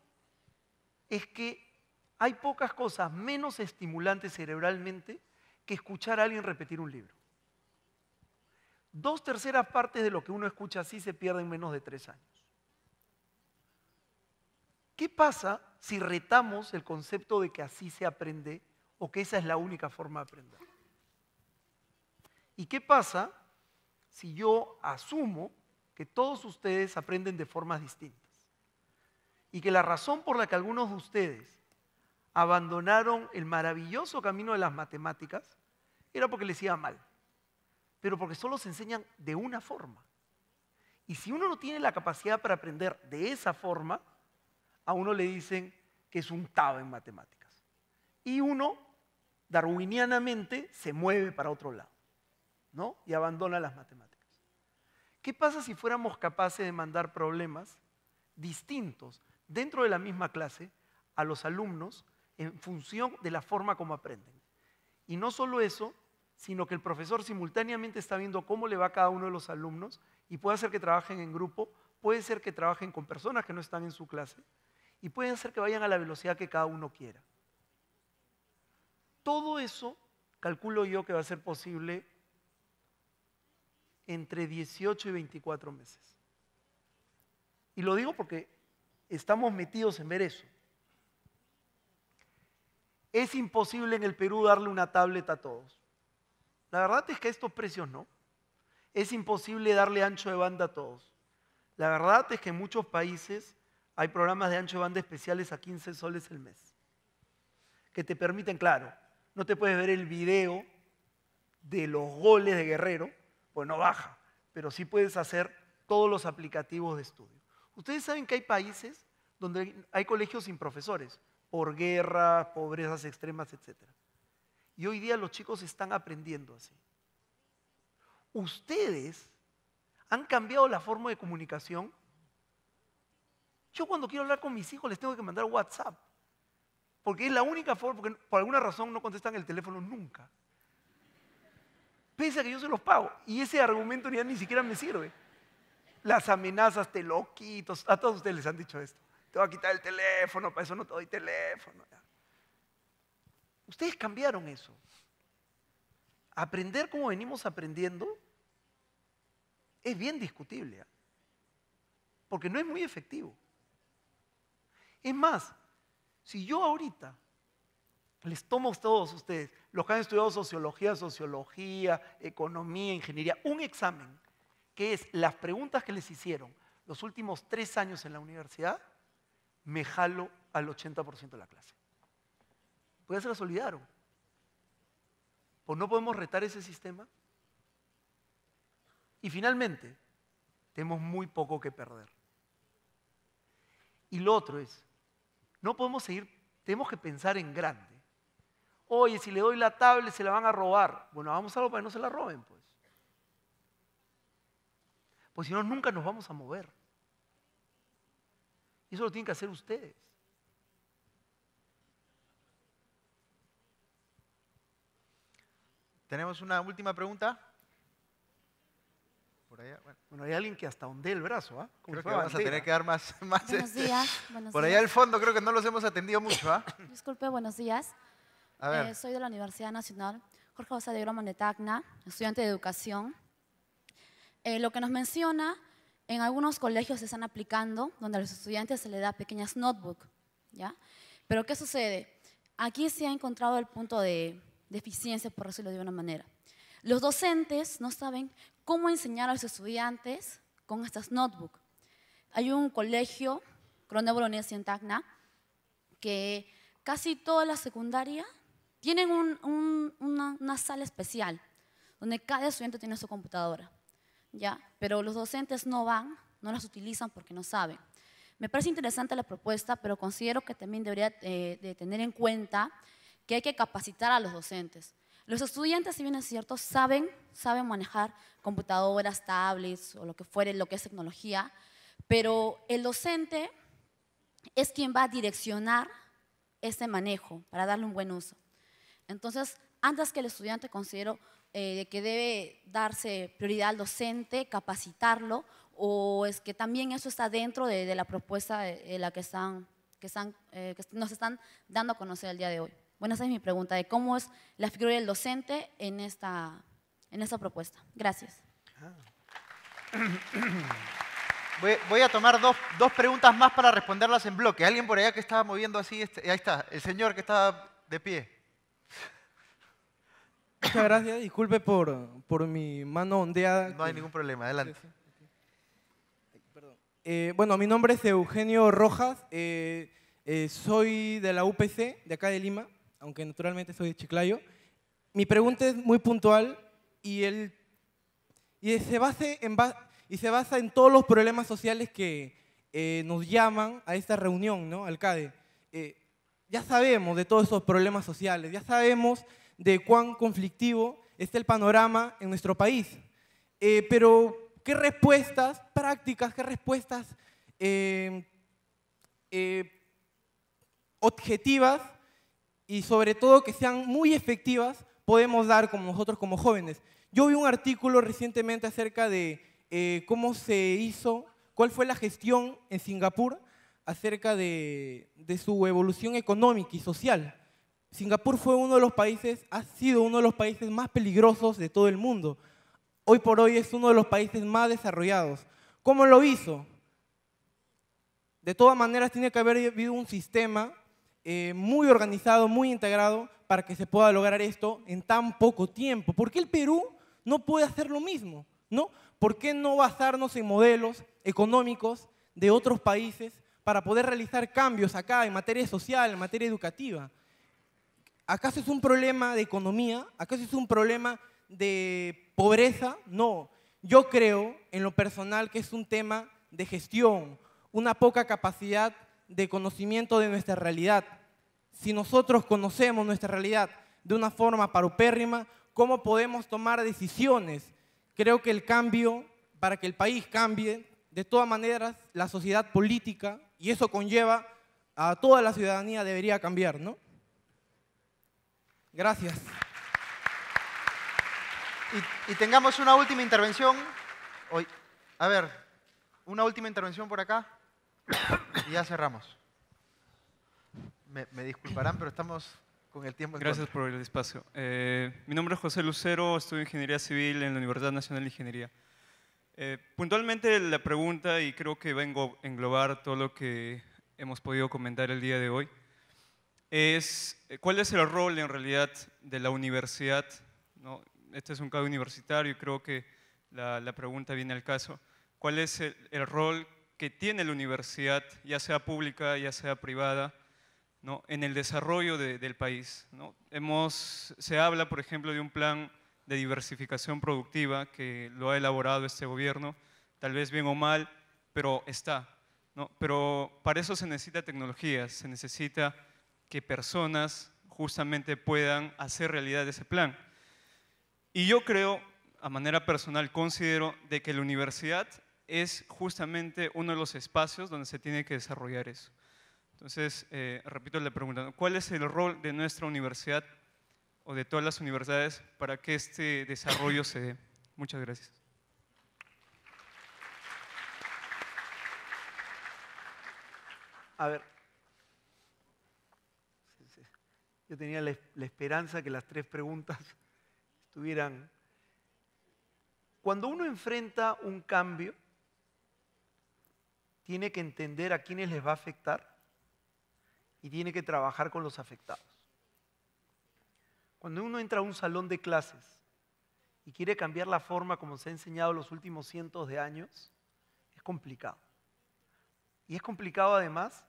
es que hay pocas cosas menos estimulantes cerebralmente que escuchar a alguien repetir un libro. 2/3 partes de lo que uno escucha así se pierde en menos de 3 años. ¿Qué pasa si retamos el concepto de que así se aprende o que esa es la única forma de aprender? ¿Y qué pasa si yo asumo que todos ustedes aprenden de formas distintas? Y que la razón por la que algunos de ustedes abandonaron el maravilloso camino de las matemáticas era porque les iba mal, pero porque solo se enseñan de una forma. Y si uno no tiene la capacidad para aprender de esa forma, a uno le dicen que es un tabo en matemáticas. Y uno, darwinianamente, se mueve para otro lado, ¿no? Y abandona las matemáticas. ¿Qué pasa si fuéramos capaces de mandar problemas distintos dentro de la misma clase a los alumnos en función de la forma como aprenden? Y no solo eso, sino que el profesor simultáneamente está viendo cómo le va a cada uno de los alumnos y puede hacer que trabajen en grupo, puede ser que trabajen con personas que no están en su clase y puede ser que vayan a la velocidad que cada uno quiera. Todo eso calculo yo que va a ser posible entre 18 y 24 meses. Y lo digo porque estamos metidos en ver eso. Es imposible en el Perú darle una tablet a todos. La verdad es que a estos precios no. Es imposible darle ancho de banda a todos. La verdad es que en muchos países hay programas de ancho de banda especiales a 15 soles el mes, que te permiten, claro, no te puedes ver el video de los goles de Guerrero, pues no baja, pero sí puedes hacer todos los aplicativos de estudio. Ustedes saben que hay países donde hay colegios sin profesores, por guerra, pobrezas extremas, etc. Y hoy día los chicos están aprendiendo así. Ustedes han cambiado la forma de comunicación. Yo cuando quiero hablar con mis hijos les tengo que mandar WhatsApp, porque es la única forma, porque por alguna razón no contestan el teléfono nunca. Pese a que yo se los pago, y ese argumento ya ni siquiera me sirve. Las amenazas, te lo quito, a todos ustedes les han dicho esto. Te voy a quitar el teléfono, para eso no te doy teléfono. Ustedes cambiaron eso. Aprender como venimos aprendiendo es bien discutible, ¿eh? Porque no es muy efectivo. Es más, si yo ahorita les tomo a todos ustedes, los que han estudiado sociología, economía, ingeniería, un examen que es las preguntas que les hicieron los últimos 3 años en la universidad, me jalo al 80% de la clase. Pues ya se las olvidaron. Pues no podemos retar ese sistema. Y finalmente, tenemos muy poco que perder. Y lo otro es, no podemos seguir, tenemos que pensar en grande. Oye, si le doy la tablet se la van a robar. Bueno, hagamos algo para que no se la roben, pues. Pues si no, nunca nos vamos a mover. Y eso lo tienen que hacer ustedes. Tenemos una última pregunta. Por allá, Bueno, hay alguien que hasta ondea el brazo, ¿ah? Como creo si que fuera vamos a bandera. tener que dar más. Buenos días. Buenos Por allá días. al fondo creo que no los hemos atendido mucho, ¿ah? Disculpe, buenos días. A ver. Soy de la Universidad Nacional Jorge Basadre de Groman de Tacna, estudiante de educación. Lo que nos menciona, en algunos colegios se están aplicando, donde a los estudiantes se les da pequeñas notebooks, ¿ya? Pero ¿qué sucede? Aquí se ha encontrado el punto de deficiencia, por decirlo de una manera. Los docentes no saben cómo enseñar a los estudiantes con estas notebooks. Hay un colegio, Corona Bolognesi en Tacna, que casi toda la secundaria tienen una sala especial, donde cada estudiante tiene su computadora, ¿ya? Pero los docentes no van, no las utilizan porque no saben. Me parece interesante la propuesta, pero considero que también debería de tener en cuenta que hay que capacitar a los docentes. Los estudiantes, si bien es cierto, saben manejar computadoras, tablets o lo que fuere, lo que es tecnología, pero el docente es quien va a direccionar ese manejo para darle un buen uso. Entonces, antes que el estudiante, considero de que debe darse prioridad al docente, capacitarlo, o es que también eso está dentro de la propuesta de la que nos están dando a conocer el día de hoy? Bueno, esa es mi pregunta, de cómo es la figura del docente en esta propuesta. Gracias. Voy a tomar dos preguntas más para responderlas en bloque. Alguien por allá que estaba moviendo así, ahí está, el señor que estaba de pie. Muchas gracias, disculpe por mi mano ondeada. No hay ningún problema, adelante. Bueno, mi nombre es Eugenio Rojas, soy de la UPC, de acá de Lima, aunque naturalmente soy de Chiclayo. Mi pregunta es muy puntual y se basa en todos los problemas sociales que nos llaman a esta reunión, ¿no? Al CADE. Ya sabemos de todos esos problemas sociales, ya sabemos de cuán conflictivo está el panorama en nuestro país. Pero, ¿qué respuestas prácticas, qué respuestas objetivas y sobre todo que sean muy efectivas podemos dar nosotros como jóvenes? Yo vi un artículo recientemente acerca de cómo se hizo, cuál fue la gestión en Singapur acerca de su evolución económica y social. Singapur fue ha sido uno de los países más peligrosos de todo el mundo. Hoy por hoy es uno de los países más desarrollados. ¿Cómo lo hizo? De todas maneras tiene que haber habido un sistema muy organizado, muy integrado para que se pueda lograr esto en tan poco tiempo. ¿Por qué el Perú no puede hacer lo mismo? ¿No? ¿Por qué no basarnos en modelos económicos de otros países para poder realizar cambios acá en materia social, en materia educativa? ¿Acaso es un problema de economía? ¿Acaso es un problema de pobreza? No. Yo creo, en lo personal, que es un tema de gestión, una poca capacidad de conocimiento de nuestra realidad. Si nosotros conocemos nuestra realidad de una forma paupérrima, ¿cómo podemos tomar decisiones? Creo que el cambio, para que el país cambie, de todas maneras, la sociedad política, y eso conlleva a toda la ciudadanía, debería cambiar, ¿no? Gracias. Y tengamos una última intervención. A ver, una última intervención por acá y ya cerramos. Me disculparán, pero estamos con el tiempo en Gracias contra. por el espacio. Mi nombre es José Lucero, estudio Ingeniería Civil en la Universidad Nacional de Ingeniería. Puntualmente la pregunta, y creo que vengo a englobar todo lo que hemos podido comentar el día de hoy, es ¿cuál es el rol en realidad de la universidad? ¿No? Este es un caso universitario y creo que la pregunta viene al caso. ¿Cuál es el rol que tiene la universidad, ya sea pública, ya sea privada, ¿no? en el desarrollo del país? ¿No? Se habla, por ejemplo, de un plan de diversificación productiva que lo ha elaborado este gobierno, tal vez bien o mal, pero está, ¿no? Pero para eso se necesita tecnología, se necesita que personas justamente puedan hacer realidad ese plan. Y yo creo, a manera personal, considero de que la universidad es justamente uno de los espacios donde se tiene que desarrollar eso. Entonces, repito la pregunta, ¿no? ¿Cuál es el rol de nuestra universidad o de todas las universidades para que este desarrollo se dé? Muchas gracias. A ver, yo tenía la esperanza que las tres preguntas estuvieran. Cuando uno enfrenta un cambio, tiene que entender a quiénes les va a afectar y tiene que trabajar con los afectados. Cuando uno entra a un salón de clases y quiere cambiar la forma como se ha enseñado los últimos cientos de años, es complicado. Y es complicado además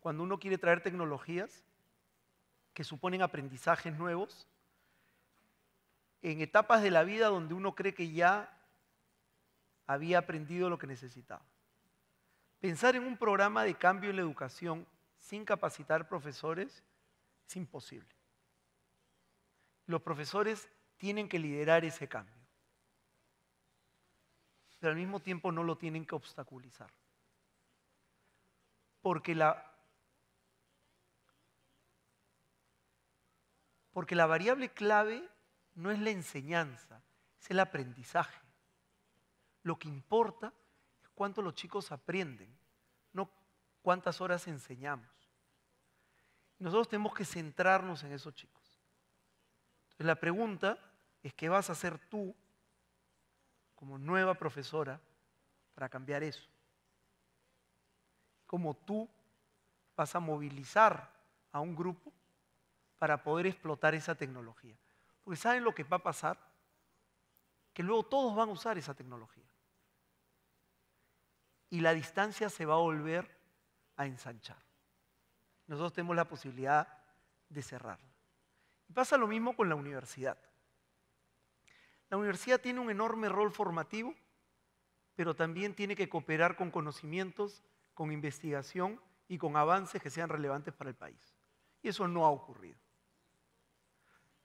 cuando uno quiere traer tecnologías que suponen aprendizajes nuevos en etapas de la vida donde uno cree que ya había aprendido lo que necesitaba. Pensar en un programa de cambio en la educación sin capacitar profesores es imposible. Los profesores tienen que liderar ese cambio, pero al mismo tiempo no lo tienen que obstaculizar. Porque la variable clave no es la enseñanza, es el aprendizaje. Lo que importa es cuánto los chicos aprenden, no cuántas horas enseñamos. Nosotros tenemos que centrarnos en esos chicos. Entonces, la pregunta es, ¿qué vas a hacer tú como nueva profesora para cambiar eso? ¿Cómo tú vas a movilizar a un grupo para poder explotar esa tecnología? Porque ¿saben lo que va a pasar? Que luego todos van a usar esa tecnología. Y la distancia se va a volver a ensanchar. Nosotros tenemos la posibilidad de cerrarla. Y pasa lo mismo con la universidad. La universidad tiene un enorme rol formativo, pero también tiene que cooperar con conocimientos, con investigación y con avances que sean relevantes para el país. Y eso no ha ocurrido.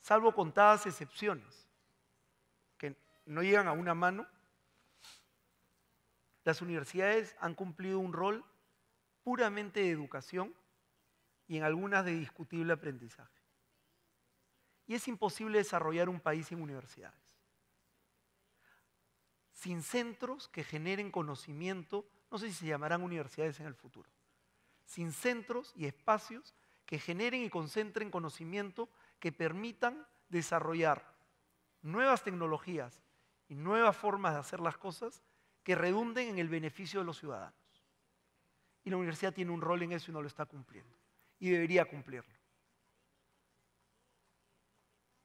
Salvo contadas excepciones, que no llegan a una mano, las universidades han cumplido un rol puramente de educación y en algunas de discutible aprendizaje. Y es imposible desarrollar un país sin universidades. Sin centros que generen conocimiento, no sé si se llamarán universidades en el futuro, sin centros y espacios que generen y concentren conocimiento que permitan desarrollar nuevas tecnologías y nuevas formas de hacer las cosas que redunden en el beneficio de los ciudadanos. Y la universidad tiene un rol en eso y no lo está cumpliendo. Y debería cumplirlo.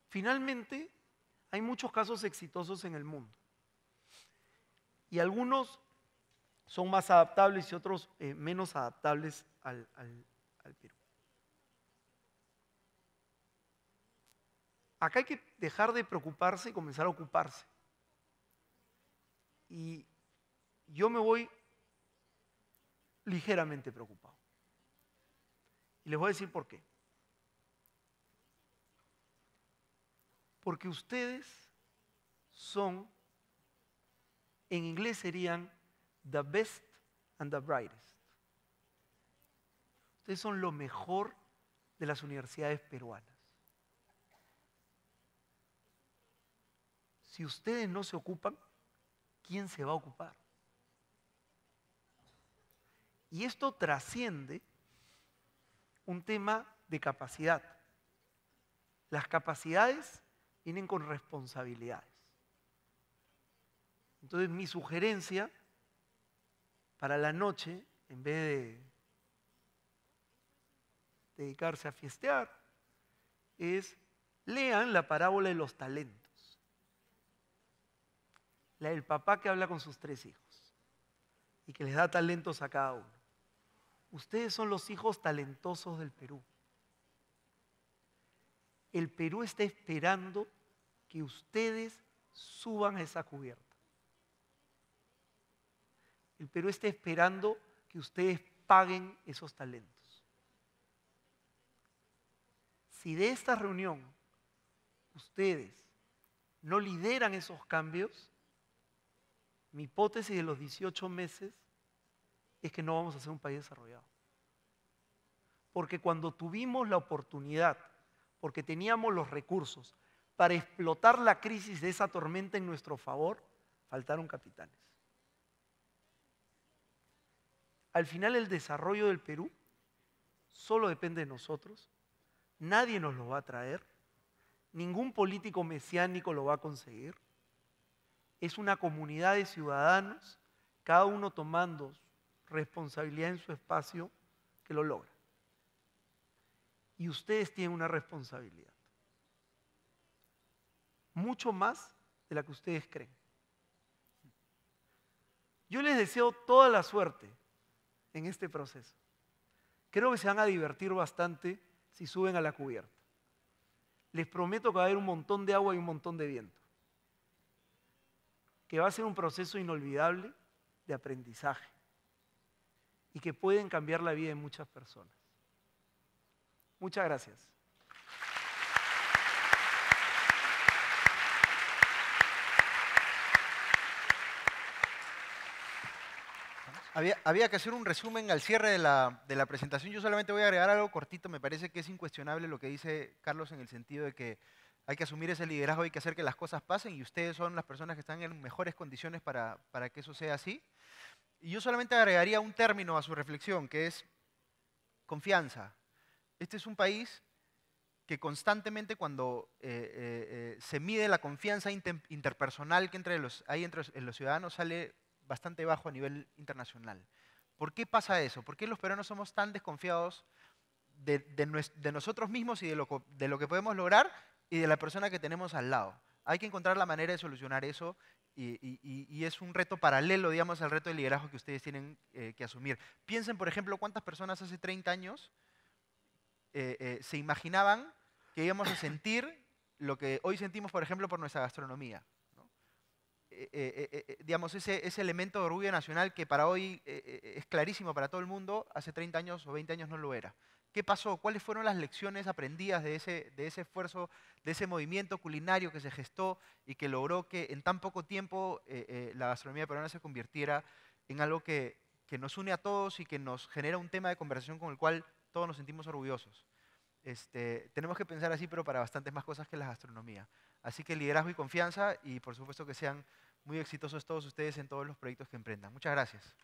Finalmente, hay muchos casos exitosos en el mundo. Y algunos son más adaptables y otros menos adaptables al Perú. Acá hay que dejar de preocuparse y comenzar a ocuparse. Y yo me voy ligeramente preocupado. Y les voy a decir por qué. Porque ustedes son, en inglés serían the best and the brightest. Ustedes son lo mejor de las universidades peruanas. Si ustedes no se ocupan, ¿quién se va a ocupar? Y esto trasciende un tema de capacidad. Las capacidades vienen con responsabilidades. Entonces, mi sugerencia para la noche, en vez de dedicarse a fiestear, es lean la parábola de los talentos. La del papá que habla con sus 3 hijos y que les da talentos a cada uno. Ustedes son los hijos talentosos del Perú. El Perú está esperando que ustedes suban a esa cubierta. El Perú está esperando que ustedes paguen esos talentos. Si de esta reunión ustedes no lideran esos cambios, mi hipótesis de los 18 meses es que no vamos a ser un país desarrollado. Porque cuando tuvimos la oportunidad, porque teníamos los recursos para explotar la crisis de esa tormenta en nuestro favor, faltaron capitanes. Al final el desarrollo del Perú solo depende de nosotros, nadie nos lo va a traer, ningún político mesiánico lo va a conseguir. Es una comunidad de ciudadanos, cada uno tomando responsabilidad en su espacio, que lo logra. Y ustedes tienen una responsabilidad, mucho más de la que ustedes creen. Yo les deseo toda la suerte en este proceso. Creo que se van a divertir bastante si suben a la cubierta. Les prometo que va a haber un montón de agua y un montón de viento. Que va a ser un proceso inolvidable de aprendizaje y que pueden cambiar la vida de muchas personas. Muchas gracias. Había que hacer un resumen al cierre de la presentación. Yo solamente voy a agregar algo cortito. Me parece que es incuestionable lo que dice Carlos en el sentido de que hay que asumir ese liderazgo, hay que hacer que las cosas pasen y ustedes son las personas que están en mejores condiciones para que eso sea así. Y yo solamente agregaría un término a su reflexión, que es confianza. Este es un país que constantemente cuando se mide la confianza interpersonal que hay entre los ciudadanos sale bastante bajo a nivel internacional. ¿Por qué pasa eso? ¿Por qué los peruanos somos tan desconfiados de nosotros mismos y de lo que podemos lograr y de la persona que tenemos al lado? Hay que encontrar la manera de solucionar eso y es un reto paralelo, digamos, al reto de liderazgo que ustedes tienen que asumir. Piensen, por ejemplo, cuántas personas hace 30 años se imaginaban que íbamos a sentir lo que hoy sentimos, por ejemplo, por nuestra gastronomía, ¿no? Digamos, ese elemento de orgullo nacional que para hoy es clarísimo para todo el mundo, hace 30 años o 20 años no lo era. ¿Qué pasó? ¿Cuáles fueron las lecciones aprendidas de ese esfuerzo, de ese movimiento culinario que se gestó y que logró que en tan poco tiempo la gastronomía peruana se convirtiera en algo que nos une a todos y que nos genera un tema de conversación con el cual todos nos sentimos orgullosos? Tenemos que pensar así, pero para bastantes más cosas que la gastronomía. Así que liderazgo y confianza y por supuesto que sean muy exitosos todos ustedes en todos los proyectos que emprendan. Muchas gracias.